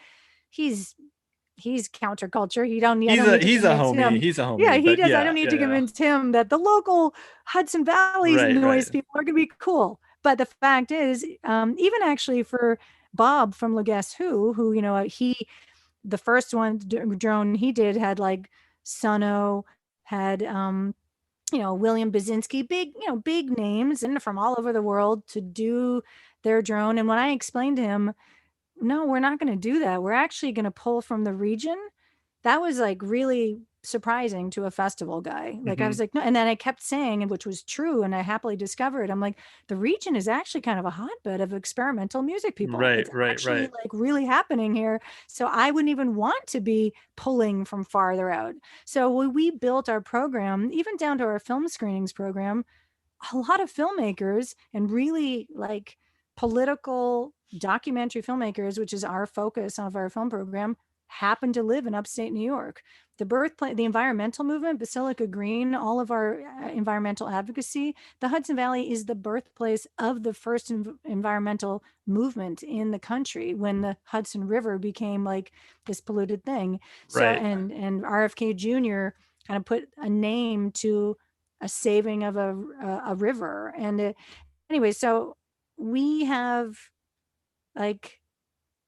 he's he's counterculture. I He's don't a need to he's a convince homie. him. He's a Yeah, homie. he But does. I don't yeah, need yeah, to yeah. convince him that the local Hudson Valley's Right, right. noise people are going to be cool. But the fact is, even actually for Bob from La Guess who, the first one drone he did had like Sono, had William Basinski, big, big names, and from all over the world to do their drone. And when I explained to him, no, we're not going to do that, we're actually going to pull from the region, that was like really surprising to a festival guy. Like, I Hmm. was like, no. And then I kept saying, and which was true, and I happily discovered, I'm like, the region is actually kind of a hotbed of experimental music people. Right, It's right, actually right. like really happening here. So I wouldn't even want to be pulling from farther out. So when we built our program, even down to our film screenings program, a lot of filmmakers and really like political documentary filmmakers, which is our focus of our film program, happen to live in upstate New York. The birthplace, the environmental movement, Basilica Green, all of our environmental advocacy, the Hudson Valley is the birthplace of the first environmental movement in the country, when the Hudson River became like this polluted thing. So, Right. and RFK Jr. kind of put a name to a saving of a river. And anyway, so we have like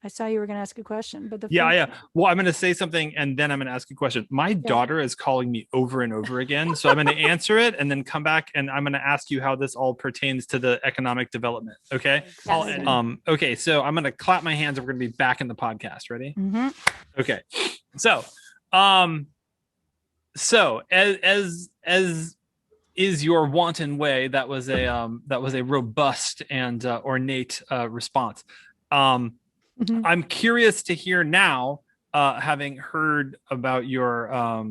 I saw you were going to ask a question, but the Yeah, future. yeah. Well, I'm going to say something and then I'm going to ask a question. My daughter is calling me over and over again. So I'm going to answer it and then come back and I'm going to ask you how this all pertains to the economic development. Okay. Yes. Okay. So I'm going to clap my hands and we're going to be back in the podcast. Ready? Mm-hmm. Okay. So, as is your wanton way, that was a robust and ornate response. I'm curious to hear now, having heard about your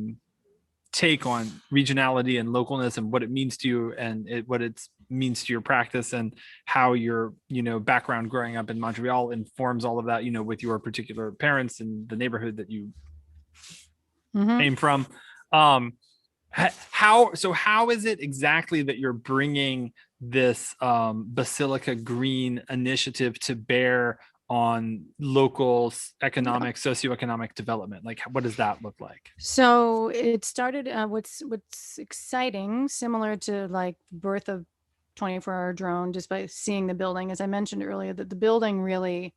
take on regionality and localness and what it means to you and what it means to your practice and how your background growing up in Montreal informs all of that, with your particular parents and the neighborhood that you came from. How is it exactly that you're bringing this Basilica Green initiative to bear on local economic, socioeconomic development? Like, what does that look like? So it started, what's exciting, similar to like birth of 24-hour drone, just by seeing the building, as I mentioned earlier, that the building really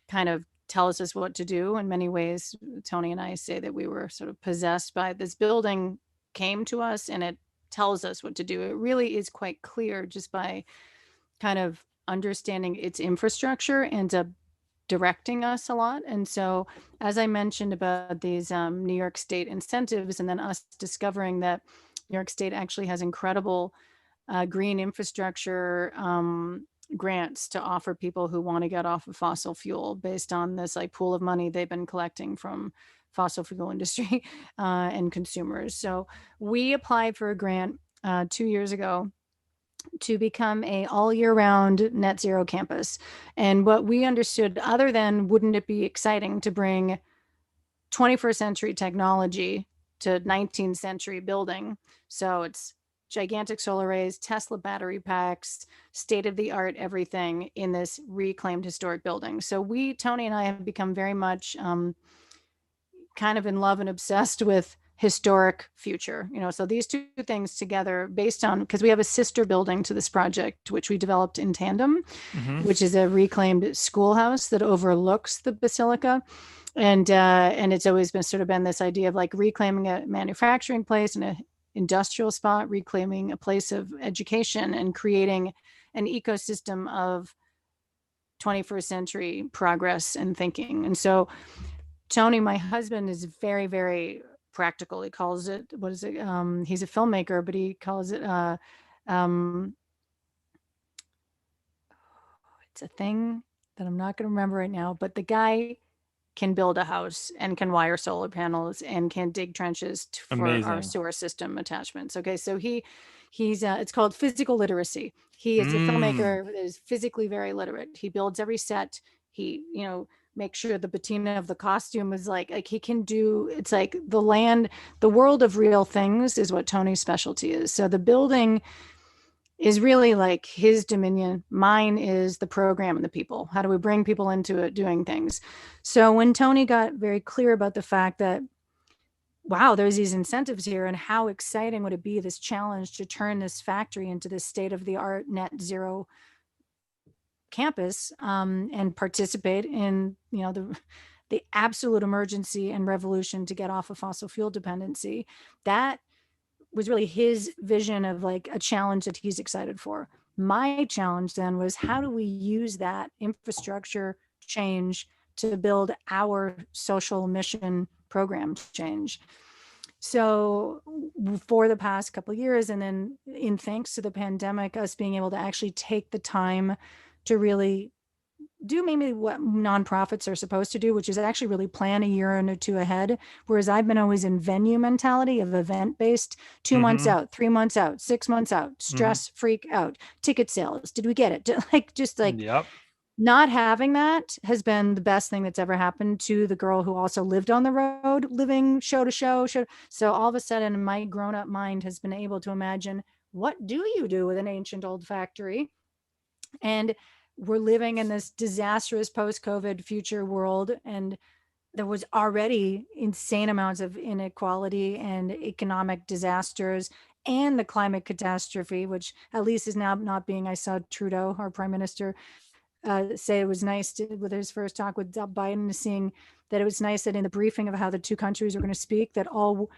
kind of tells us what to do in many ways. Tony and I say that we were sort of possessed by this building, came to us, and it tells us what to do. It really is quite clear just by kind of understanding its infrastructure and directing us a lot. And so, as I mentioned about these New York State incentives, and then us discovering that New York State actually has incredible green infrastructure grants to offer people who want to get off of fossil fuel based on this like pool of money they've been collecting from fossil fuel industry and consumers. So we applied for a grant 2 years ago to become a all year round net zero campus. And what we understood, other than wouldn't it be exciting to bring 21st century technology to 19th century building? So it's gigantic solar arrays, Tesla battery packs, state of the art everything in this reclaimed historic building. So Tony and I have become very much kind of in love and obsessed with historic future. So these two things together, based on, because we have a sister building to this project, which we developed in tandem, which is a reclaimed schoolhouse that overlooks the Basilica. And it's always been this idea of like reclaiming a manufacturing place and a industrial spot, reclaiming a place of education, and creating an ecosystem of 21st century progress and thinking. And so Tony, my husband, is very, very practical. He calls it, what is it? He's a filmmaker, but he calls it, it's a thing that I'm not going to remember right now, but the guy can build a house and can wire solar panels and can dig trenches for our sewer system attachments. Okay. So he's it's called physical literacy. He is a filmmaker that is physically very literate. He builds every set. He, make sure the patina of the costume is like he can do, it's like the world of real things is what Tony's specialty is. So the building is really like his dominion. Mine is the program and the people. How do we bring people into it, doing things? So when Tony got very clear about the fact that, wow, there's these incentives here, and how exciting would it be, this challenge to turn this factory into this state-of-the-art net zero campus, and participate in the absolute emergency and revolution to get off of fossil fuel dependency. That was really his vision of like a challenge that he's excited for. My challenge then was, how do we use that infrastructure change to build our social mission program change? So for the past couple of years, and then in thanks to the pandemic, us being able to actually take the time to really do maybe what nonprofits are supposed to do, which is actually really plan a year or two ahead. Whereas I've been always in venue mentality of event-based, 2 months out, 3 months out, 6 months out, stress, freak out, ticket sales. Did we get it? Yep. Not having that has been the best thing that's ever happened to the girl who also lived on the road, living show to show. So all of a sudden, my grown-up mind has been able to imagine, what do you do with an ancient old factory? And we're living in this disastrous post-COVID future world. And there was already insane amounts of inequality and economic disasters, and the climate catastrophe, which at least is now not being, I saw Trudeau, our prime minister, say it was nice with his first talk with Biden, seeing that it was nice that in the briefing of how the two countries were going to speak, that all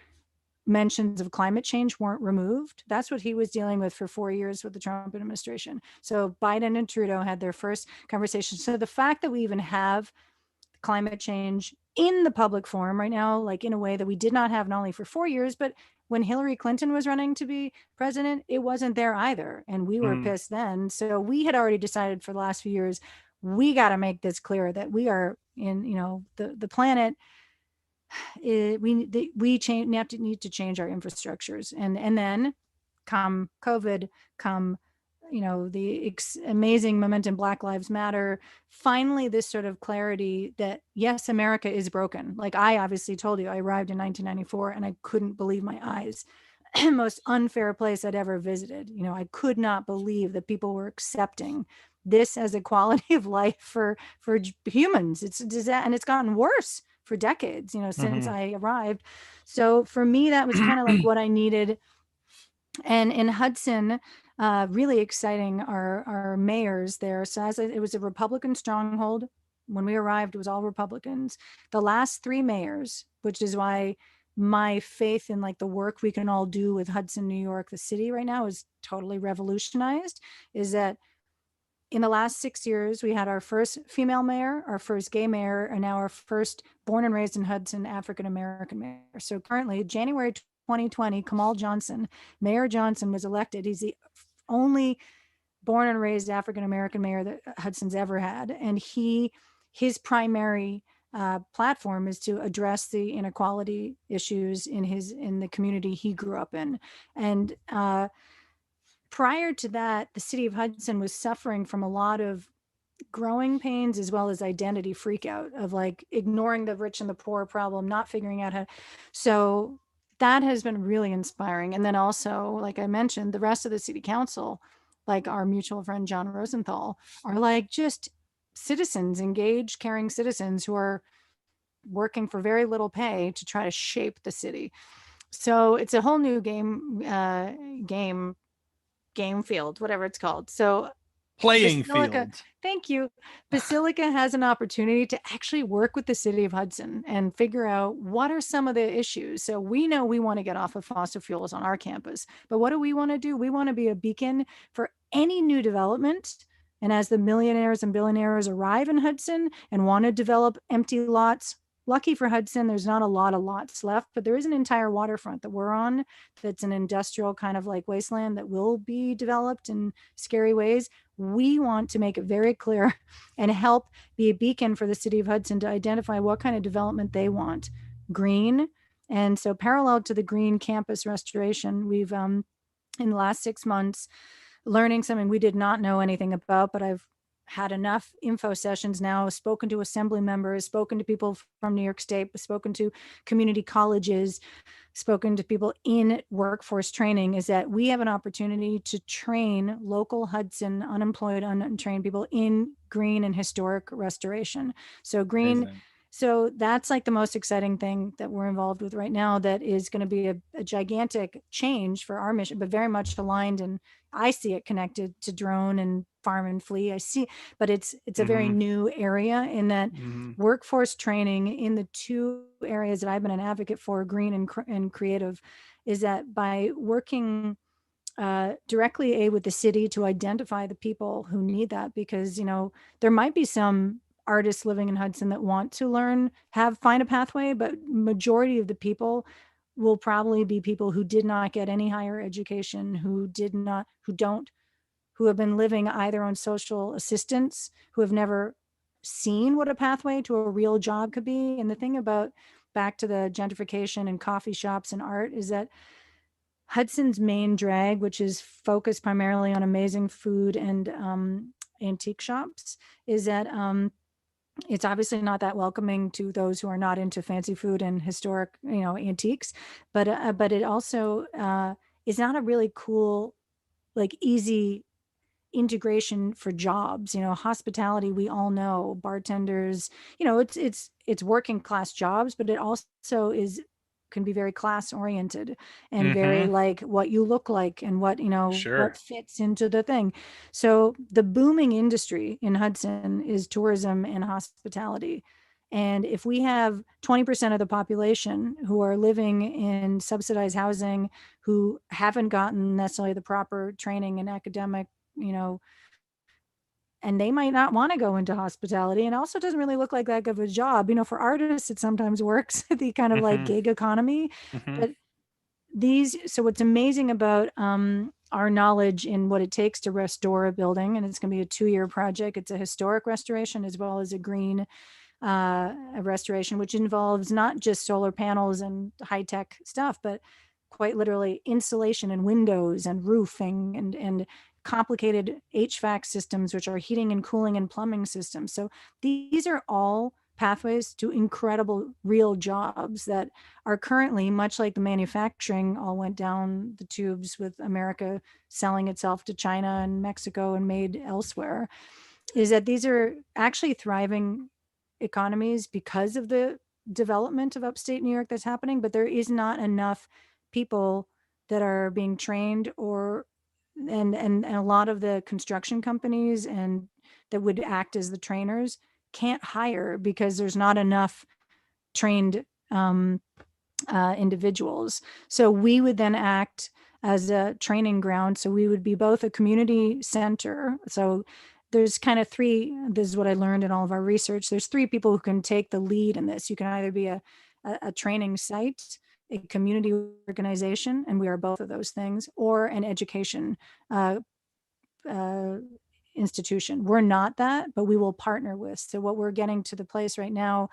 mentions of climate change weren't removed. That's what he was dealing with for 4 years with the Trump administration. So Biden and Trudeau had their first conversation. So the fact that we even have climate change in the public forum right now, like in a way that we did not have not only for 4 years, but when Hillary Clinton was running to be president, it wasn't there either. And we were pissed then. So we had already decided for the last few years, we got to make this clear that we are in, the planet. We need to change our infrastructures, and then come COVID, come the amazing momentum, Black Lives Matter, finally this sort of clarity that yes, America is broken. Like I obviously told you, I arrived in 1994 and I couldn't believe my eyes. Most unfair place I'd ever visited. I could not believe that people were accepting this as a quality of life for humans. And it's gotten worse for decades, since I arrived. So for me, that was kind of like what I needed. And in Hudson, really exciting our mayors there. So it was a Republican stronghold. When we arrived, it was all Republicans. The last three mayors, which is why my faith in like the work we can all do with Hudson, New York, the city right now is totally revolutionized, is that in the last 6 years, we had our first female mayor, our first gay mayor, and now our first born and raised in Hudson African-American mayor. So currently, January 2020, Kamal Johnson, Mayor Johnson was elected. He's the only born and raised African-American mayor that Hudson's ever had. And his primary platform is to address the inequality issues in the community he grew up in. And prior to that, the city of Hudson was suffering from a lot of growing pains as well as identity freakout of like ignoring the rich and the poor problem, not figuring out how. So that has been really inspiring. And then also, like I mentioned, the rest of the city council, like our mutual friend John Rosenthal, are like just citizens, engaged, caring citizens who are working for very little pay to try to shape the city. So it's a whole new game field, whatever it's called. So playing Basilica, field. thank you. Basilica has an opportunity to actually work with the city of Hudson and figure out what are some of the issues. So we know we want to get off of fossil fuels on our campus, but what do we want to do? We want to be a beacon for any new development. And as the millionaires and billionaires arrive in Hudson and want to develop empty lots, lucky for Hudson, there's not a lot of lots left, but there is an entire waterfront that we're on that's an industrial kind of like wasteland that will be developed in scary ways. We want to make it very clear and help be a beacon for the city of Hudson to identify what kind of development they want. Green. And so parallel to the green campus restoration, we've in the last 6 months learning something we did not know anything about, but I've had enough info sessions now, spoken to assembly members, spoken to people from New York State, spoken to community colleges, spoken to people in workforce training, is that we have an opportunity to train local Hudson unemployed, untrained people in green and historic restoration. So green. Amazing. So that's like the most exciting thing that we're involved with right now. That is going to be a gigantic change for our mission, but very much aligned. And I see it connected to drone and farm and flea. I see, but it's a very new area in that workforce training in the two areas that I've been an advocate for, green and creative, is that by working directly with the city to identify the people who need that, because, there might be some artists living in Hudson that want to learn, find a pathway, but majority of the people will probably be people who did not get any higher education, who have been living either on social assistance, who have never seen what a pathway to a real job could be. And the thing about back to the gentrification and coffee shops and art is that Hudson's main drag, which is focused primarily on amazing food and antique shops, is that it's obviously not that welcoming to those who are not into fancy food and historic, antiques, but it also is not a really cool, like easy integration for jobs. Hospitality, we all know, bartenders, it's working class jobs, but it also is can be very class oriented and very like what you look like and what, what fits into the thing. So the booming industry in Hudson is tourism and hospitality. And if we have 20% of the population who are living in subsidized housing, who haven't gotten necessarily the proper training and academic, and they might not want to go into hospitality, and also doesn't really look like that good of a job. For artists, it sometimes works, the kind of like gig economy. But so what's amazing about our knowledge in what it takes to restore a building, and it's going to be a 2-year project. It's a historic restoration as well as a green a restoration, which involves not just solar panels and high-tech stuff, but quite literally insulation and windows and roofing and complicated HVAC systems, which are heating and cooling and plumbing systems. So these are all pathways to incredible real jobs that are currently, much like the manufacturing all went down the tubes with America selling itself to China and Mexico and made elsewhere, is that these are actually thriving economies because of the development of upstate New York that's happening, but there is not enough people that are being trained and a lot of the construction companies and that would act as the trainers can't hire because there's not enough trained individuals. So we would then act as a training ground. So we would be both a community center. So there's kind of three, this is what I learned in all of our research. There's 3 people who can take the lead in this. You can either be a training site, a community organization, and we are both of those things, or an education institution. We're not that, but we will partner with. So what we're getting to the place right now,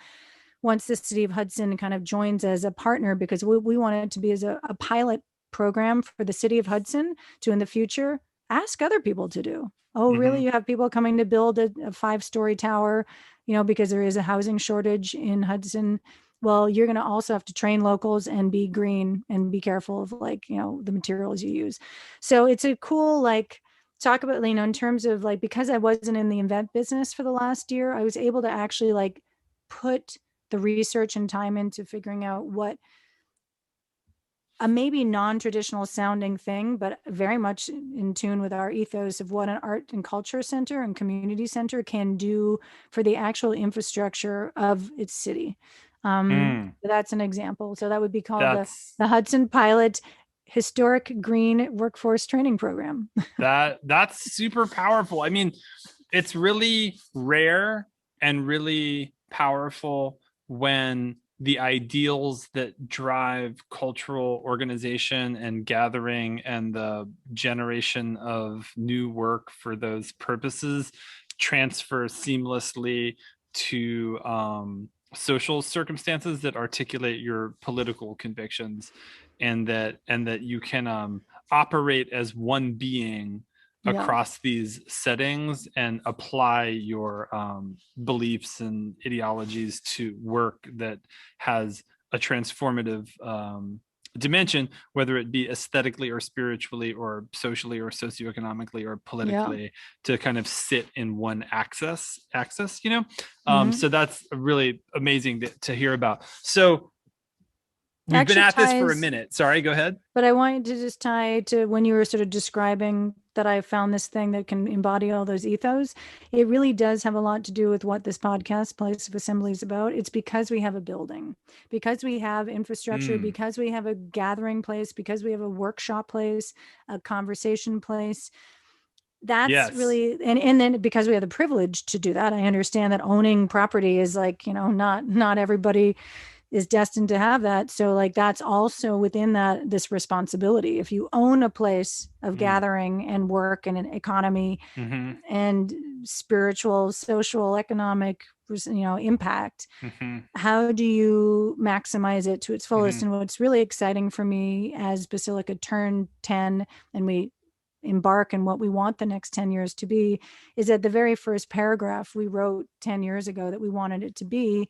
once the city of Hudson kind of joins as a partner, because we want it to be as a pilot program for the city of Hudson to, in the future, ask other people to do. Oh, really? You have people coming to build a 5-story tower, because there is a housing shortage in Hudson. Well, you're going to also have to train locals and be green and be careful of the materials you use. So it's a cool, talk about, in terms of because I wasn't in the event business for the last year, I was able to actually put the research and time into figuring out what a maybe non-traditional sounding thing, but very much in tune with our ethos of what an art and culture center and community center can do for the actual infrastructure of its city. That's an example. So that would be called the Hudson Pilot Historic Green Workforce Training Program. That's super powerful. I mean, it's really rare and really powerful when the ideals that drive cultural organization and gathering and the generation of new work for those purposes transfer seamlessly to social circumstances that articulate your political convictions, and that you can operate as one being across these settings and apply your beliefs and ideologies to work that has a transformative dimension, whether it be aesthetically or spiritually or socially or socioeconomically or politically, to kind of sit in one axis, so that's really amazing to hear about. So we've been at this for a minute. Sorry, go ahead. But I wanted to just tie to when you were sort of describing that I found this thing that can embody all those ethos. It really does have a lot to do with what this podcast, Place of Assembly, is about. It's because we have a building, because we have infrastructure, because we have a gathering place, because we have a workshop place, a conversation place. That's really, and then because we have the privilege to do that, I understand that owning property is not everybody is destined to have that. So that's also within this responsibility. If you own a place of gathering and work and an economy and spiritual, social, economic, impact, how do you maximize it to its fullest? And what's really exciting for me as Basilica turned 10 and we embark on what we want the next 10 years to be, is that the very first paragraph we wrote 10 years ago that we wanted it to be,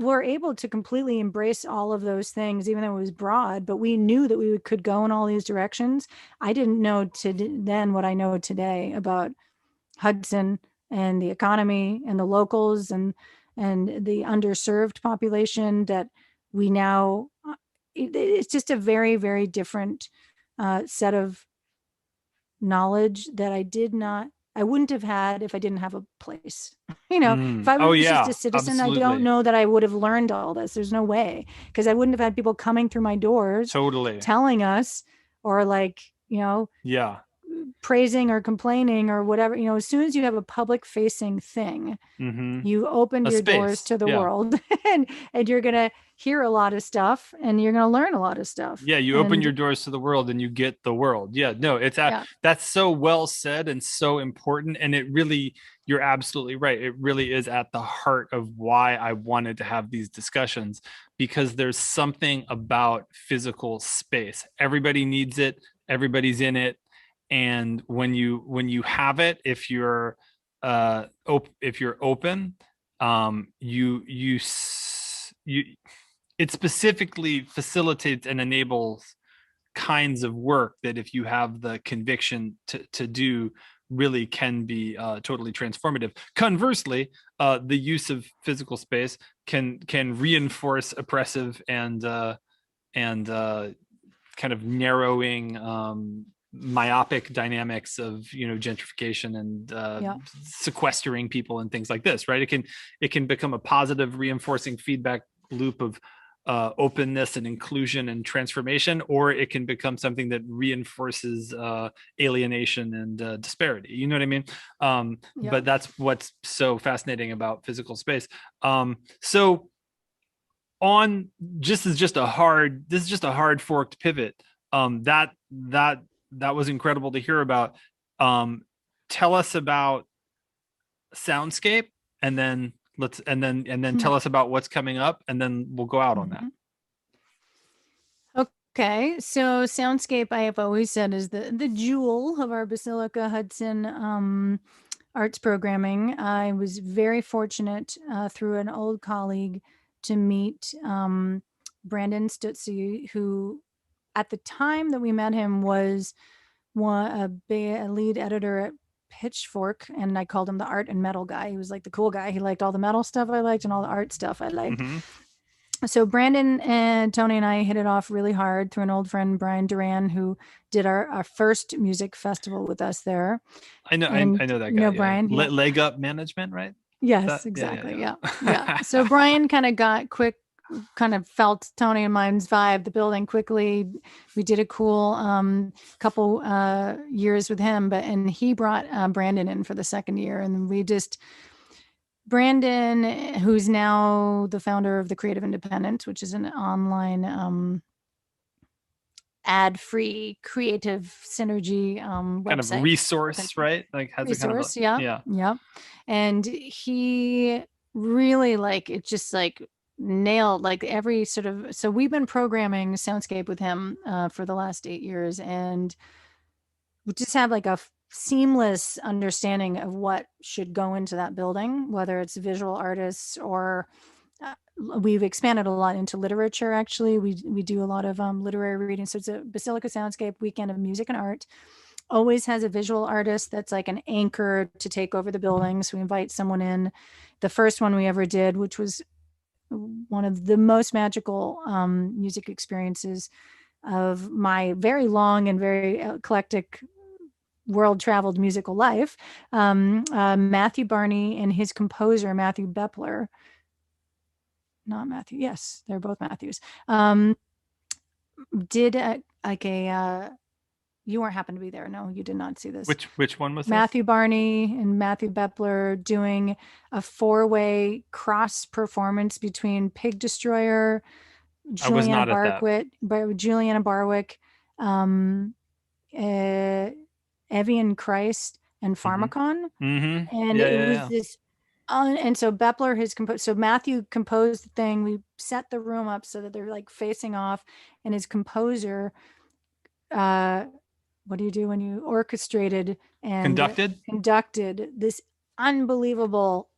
we're able to completely embrace all of those things, even though it was broad, but we knew that we could go in all these directions. I didn't know then what I know today about Hudson and the economy and the locals and the underserved population, that we now, it's just a very, very different set of knowledge that I wouldn't have had if I didn't have a place. If I Oh was just yeah, a citizen, I don't absolutely. know that I would have learned all this. There's no way, because I wouldn't have had people coming through my doors Totally. telling us, or like, Yeah. praising or complaining or whatever. As soon as you have a public facing thing, Mm-hmm. you opened A your doors space. to the Yeah. world, and you're going to hear a lot of stuff, and you're going to learn a lot of stuff. Yeah, you open your doors to the world and you get the world. Yeah, no, Yeah. that's so well said and so important. And it really, you're absolutely right. It really is at the heart of why I wanted to have these discussions, because there's something about physical space. Everybody needs it, everybody's in it. And when you have it, if you're if you're open, you it specifically facilitates and enables kinds of work that, if you have the conviction to do, really can be totally transformative. Conversely, the use of physical space can reinforce oppressive and kind of narrowing myopic dynamics of gentrification and sequestering people and things like this, right? It can become a positive reinforcing feedback loop of openness and inclusion and transformation, or it can become something that reinforces alienation and disparity. You know what I mean? But that's what's so fascinating about physical space. So on this is just a hard forked pivot. That was incredible to hear about. Tell us about Soundscape, and then tell us about what's coming up, and then we'll go out on that. Okay, so Soundscape, I have always said, is the jewel of our Basilica Hudson arts programming. I was very fortunate through an old colleague to meet Brandon Stutze, who at the time that we met him was a lead editor at Pitchfork, and I called him the art and metal guy. He was like the cool guy. He liked all the metal stuff I liked and all the art stuff I liked. So Brandon and Tony and I hit it off really hard through an old friend, Brian Duran, who did our first music festival with us there. I know that guy. Brian. Yeah. Leg Up Management, right? Yes, exactly. Yeah. So Brian kind of felt Tony and mine's vibe, the building quickly. We did a cool couple years with him, and he brought Brandon in for the second year, and Brandon, who's now the founder of the Creative Independent, which is an online ad-free creative synergy kind website. Of resource, right? Like has resource, a kind of yeah. And he really nailed every sort of. So we've been programming Soundscape with him for the last 8 years, and we just have a seamless understanding of what should go into that building, whether it's visual artists or we've expanded a lot into literature. Actually, we do a lot of literary reading. So it's a Basilica Soundscape weekend of music and art. Always has a visual artist that's like an anchor to take over the building. So we invite someone in. The first one we ever did, which was one of the most magical music experiences of my very long and very eclectic world-traveled musical life, Matthew Barney and his composer, Matthew Bepler. Not Matthew. Yes, they're both Matthews. Did you weren't happen to be there. No, you did not see this. Which one was Matthew Barney and Matthew Bepler doing a 4-way cross performance between Pig Destroyer, Juliana Barwick, Evian Christ, and Pharmacon. And it was this. And so Bepler has composed. So Matthew composed the thing. We set the room up so that they're facing off, and his composer. What do you do when you orchestrated and conducted this unbelievable,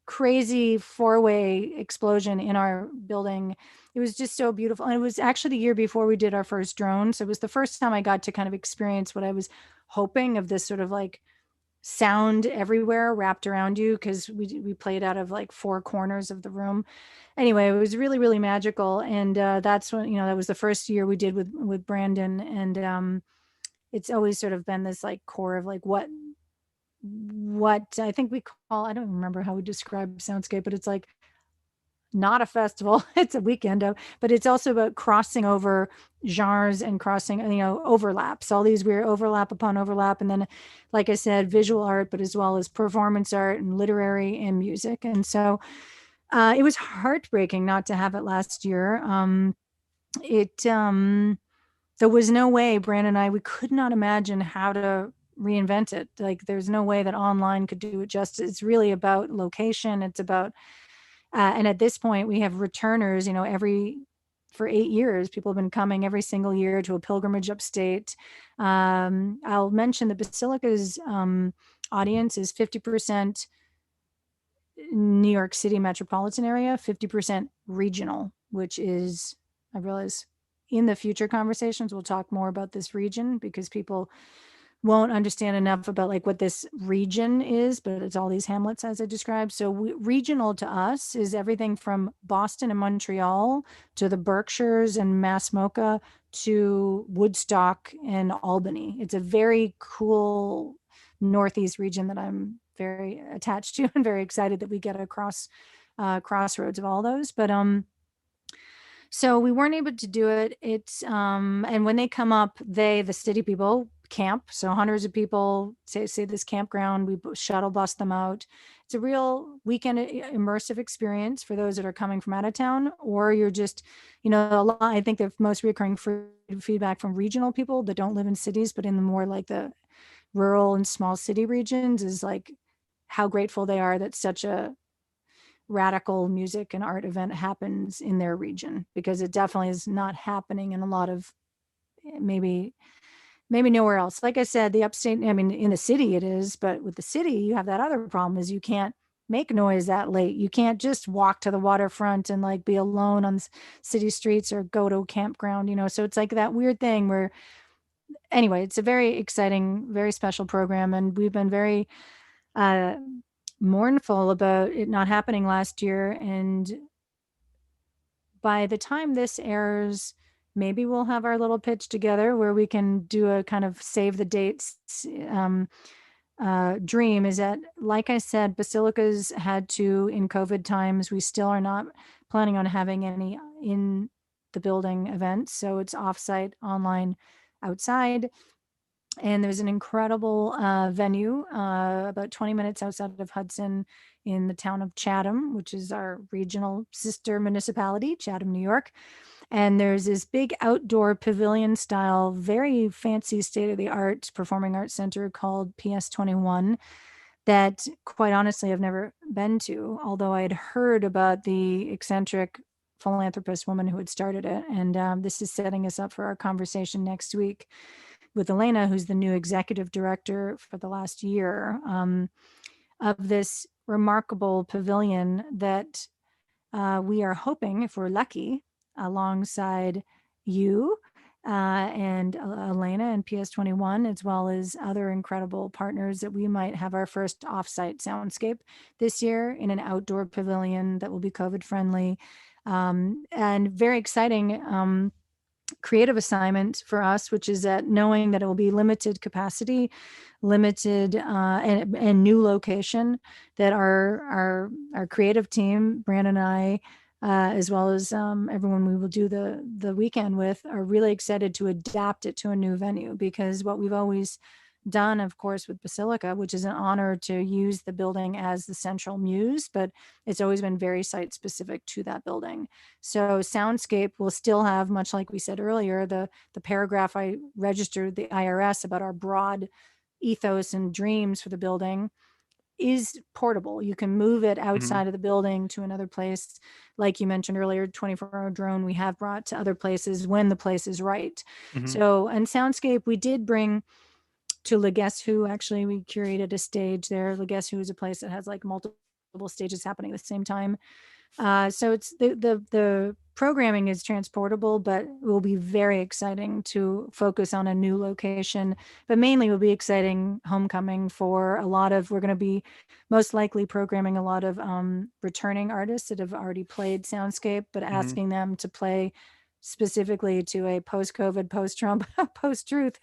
crazy 4-way explosion in our building? It was just so beautiful. And it was actually the year before we did our first drone. So it was the first time I got to kind of experience what I was hoping of, this sort of sound everywhere wrapped around you, because we played out of like 4 corners of the room. Anyway, it was really, really magical. And that's when, that was the first year we did with Brandon. And it's always sort of been this like core of like what I think we call, I don't remember how we describe Soundscape, but it's like not a festival. It's a weekend of, but it's also about crossing over genres and crossing, overlaps, all these weird overlap upon overlap. And then, like I said, visual art, but as well as performance art and literary and music. And so it was heartbreaking not to have it last year. There was no way, Brandon and I, we could not imagine how to reinvent it. Like there's no way that online could do it justice. It's really about location. It's about, and at this point we have returners, for 8 years, people have been coming every single year to a pilgrimage upstate. I'll mention the Basilica's audience is 50% New York City metropolitan area, 50% regional, which is, I realize in the future conversations, we'll talk more about this region because people won't understand enough about like what this region is, but it's all these hamlets as I described. So regional to us is everything from Boston and Montreal to the Berkshires and Massmoka to Woodstock and Albany. It's a very cool Northeast region that I'm very attached to and very excited that we get across crossroads of all those. But so we weren't able to do it. It's and when they come up, the city people camp. So hundreds of people say this campground, we shuttle bus them out. It's a real weekend immersive experience for those that are coming from out of town, or you're just, a lot. I think the most recurring feedback from regional people that don't live in cities, but in the more like the rural and small city regions is like how grateful they are that such a radical music and art event happens in their region, because it definitely is not happening in a lot of maybe nowhere else. Like I said, the upstate, I mean, in the city it is, but with the city, you have that other problem is you can't make noise that late. You can't just walk to the waterfront and like be alone on city streets or go to a campground, so it's like that weird thing where, anyway, it's a very exciting, very special program. And we've been very mournful about it not happening last year. And by the time this airs, maybe we'll have our little pitch together where we can do a kind of save the dates dream. Is that, like I said, Basilica's had to, in COVID times, we still are not planning on having any in the building events. So it's offsite, online, outside. And there's an incredible venue about 20 minutes outside of Hudson in the town of Chatham, which is our regional sister municipality, Chatham, New York. And there's this big outdoor pavilion style, very fancy state of the art performing arts center called PS21 that, quite honestly, I've never been to, although I had heard about the eccentric philanthropist woman who had started it. And this is setting us up for our conversation next week with Elena, who's the new executive director for the last year, of this remarkable pavilion that we are hoping, if we're lucky, alongside you and Elena and PS21, as well as other incredible partners, that we might have our first offsite soundscape this year in an outdoor pavilion that will be COVID friendly, and very exciting creative assignment for us, which is that knowing that it will be limited capacity, limited and new location, that our creative team, Brandon and I, as well as everyone we will do the weekend with, are really excited to adapt it to a new venue. Because what we've always done, of course, with Basilica, which is an honor to use the building as the central muse, but it's always been very site specific to that building. So Soundscape will still have, much like we said earlier, the paragraph I registered the IRS about our broad ethos and dreams for the building is portable. You can move it outside of the building to another place. Like you mentioned earlier, 24-hour drone we have brought to other places when the place is right. So, and Soundscape, we did bring to Le Guess Who. Actually, we curated a stage there. Le Guess Who is a place that has like multiple stages happening at the same time. So it's the programming is transportable, but it will be very exciting to focus on a new location. But mainly it will be exciting homecoming for a lot of, we're going to be most likely programming a lot of returning artists that have already played Soundscape, but asking them to play specifically to a post-COVID, post-Trump, post-truth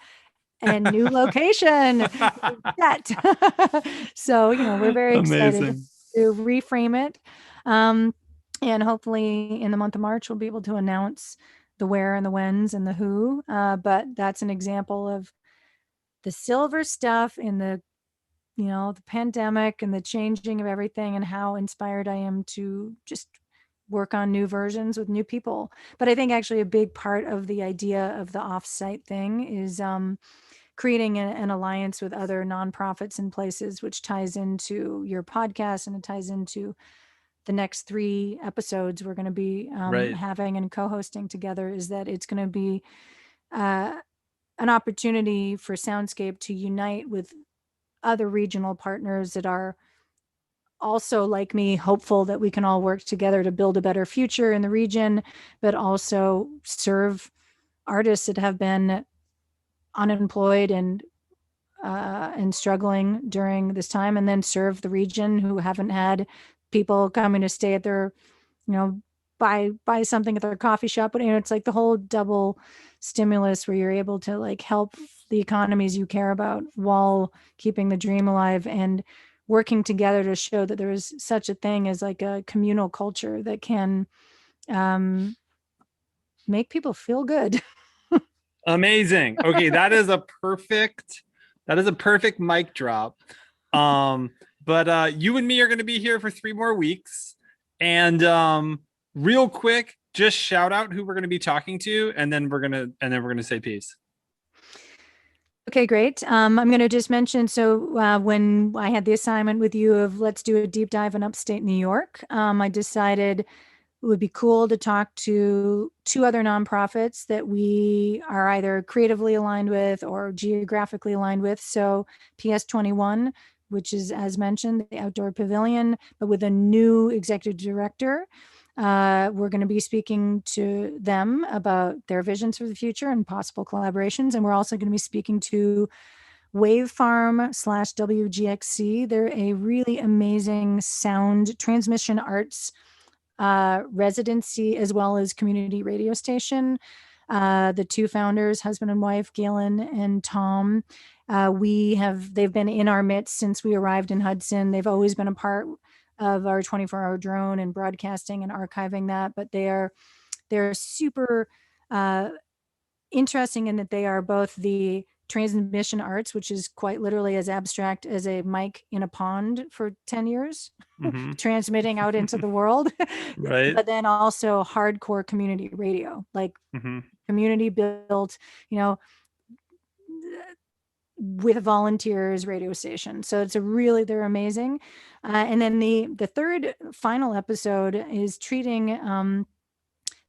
and new location set. So, we're very excited Amazing. to reframe it. And hopefully in the month of March, we'll be able to announce the where and the whens and the who. But that's an example of the silver stuff in the pandemic and the changing of everything, and how inspired I am to just work on new versions with new people. But I think actually a big part of the idea of the offsite thing is creating an alliance with other nonprofits and places, which ties into your podcast, and it ties into the next 3 episodes we're going to be Right. having and co-hosting together. Is that it's going to be an opportunity for Soundscape to unite with other regional partners that are also, like me, hopeful that we can all work together to build a better future in the region, but also serve artists that have been unemployed and struggling during this time, and then serve the region who haven't had people coming to stay at their, buy something at their coffee shop. But it's like the whole double stimulus where you're able to like help the economies you care about while keeping the dream alive, and working together to show that there is such a thing as like a communal culture that can make people feel good. Amazing. Okay, that is a perfect mic drop. But you and me are going to be here for 3 more weeks. And real quick, just shout out who we're going to be talking to, and then we're going to say peace. Okay, great. I'm going to just mention, so when I had the assignment with you of let's do a deep dive in upstate New York, I decided it would be cool to talk to 2 other nonprofits that we are either creatively aligned with or geographically aligned with. So PS21, which is, as mentioned, the outdoor pavilion, but with a new executive director. We're going to be speaking to them about their visions for the future and possible collaborations. And we're also going to be speaking to Wave Farm / WGXC. They're a really amazing sound transmission arts residency as well as community radio station. The 2 founders, husband and wife, Galen and Tom, they've been in our midst since we arrived in Hudson. They've always been a part of our 24-hour drone and broadcasting and archiving that, but they're super interesting in that they are both the transmission arts, which is quite literally as abstract as a mic in a pond for 10 years, transmitting out into the world. Right. But then also hardcore community radio, like community built, with volunteers radio station. So they're amazing. And then the 3rd final episode is treating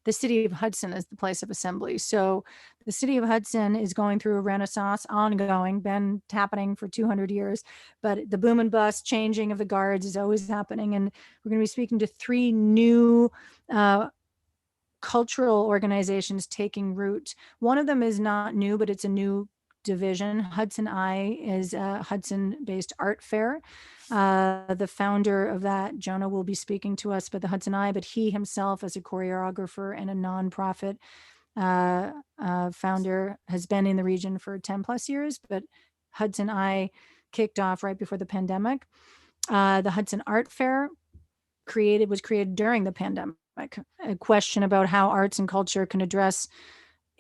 the city of Hudson as the place of assembly. So the city of Hudson is going through a renaissance, ongoing, been happening for 200 years, but the boom and bust changing of the guards is always happening. And we're going to be speaking to 3 new cultural organizations taking root. One of them is not new, but it's a new division. Hudson Eye is a Hudson-based art fair. The founder of that, Jonah, will be speaking to us about the Hudson Eye, but he himself, as a choreographer and a nonprofit founder, has been in the region for 10 plus years, but Hudson Eye kicked off right before the pandemic. The Hudson Art Fair was created during the pandemic, a question about how arts and culture can address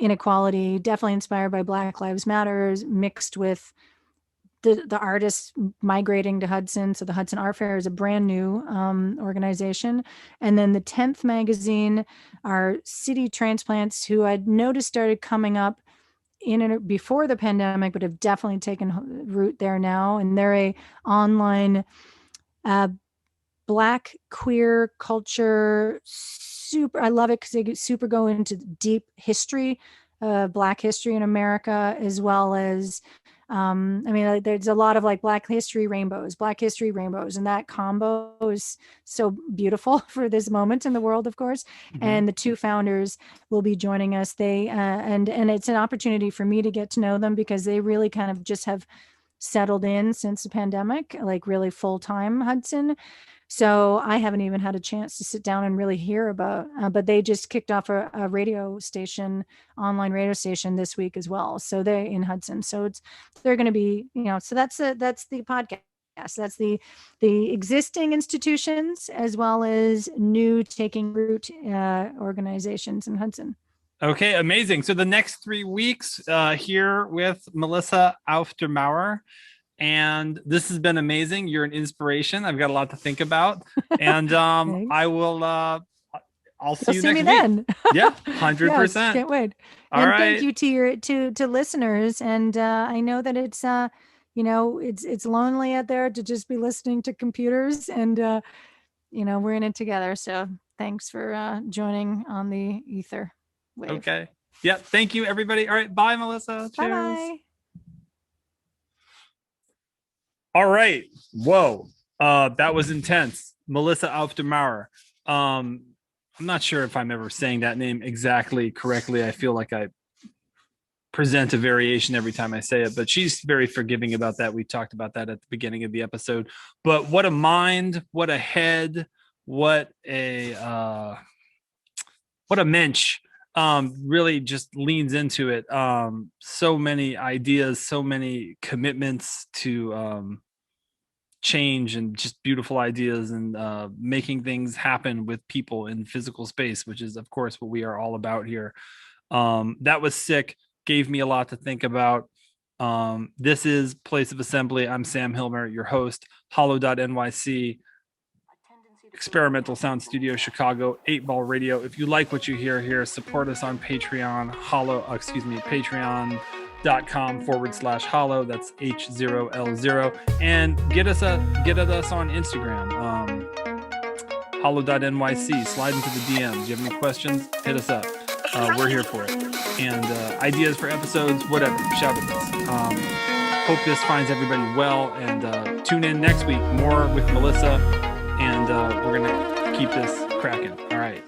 inequality, definitely inspired by Black Lives Matters, mixed with the artists migrating to Hudson. So the Hudson Art Fair is a brand new organization. And then the 10th magazine are city transplants, who I'd noticed started coming up before the pandemic, but have definitely taken root there now. And they're a online Black queer culture, I love it because they super go into deep history, Black history in America, as well as I mean, there's a lot of like Black History rainbows, and that combo is so beautiful for this moment in the world, of course. And the two founders will be joining us. They and it's an opportunity for me to get to know them, because they really kind of just have settled in since the pandemic, like really full-time Hudson. So I haven't even had a chance to sit down and really hear about, but they just kicked off a radio station, online radio station this week as well. So they're in Hudson. So they're going to be, so that's the podcast. That's the existing institutions as well as new taking root organizations in Hudson. Okay, amazing. So the next 3 weeks here with Melissa Auf Der Maur. And this has been amazing. You're an inspiration. I've got a lot to think about. And I will I'll see you next week. Then. Yeah, 100%. Yes, can't wait. All and right. Thank you to listeners. And I know that it's it's lonely out there to just be listening to computers, and we're in it together. So thanks for joining on the ether wave. Okay. Yeah. Thank you, everybody. All right. Bye, Melissa. Cheers. Bye. All right. Whoa. That was intense. Melissa Auf Der Maur. I'm not sure if I'm ever saying that name exactly correctly. I feel like I present a variation every time I say it, but she's very forgiving about that. We talked about that at the beginning of the episode. But what a mind, what a head, what a mensch. Really just leans into it. So many ideas, so many commitments to change, and just beautiful ideas, and making things happen with people in physical space, which is of course what we are all about here. That was sick. Gave me a lot to think about. This is Place of Assembly. I'm Sam Hilmer, your host. Hollow.nyc, Experimental Sound Studio Chicago, 8-Ball Radio. If you like what you hear here, support us on Patreon, patreon.com/hollow. That's H0L0. And get at us on Instagram, hollow.nyc. Slide into the DMs. You have any questions, hit us up. We're here for it. And ideas for episodes, whatever, shout at us. Hope this finds everybody well, and tune in next week, more with Melissa. And we're going to keep this cracking. All right.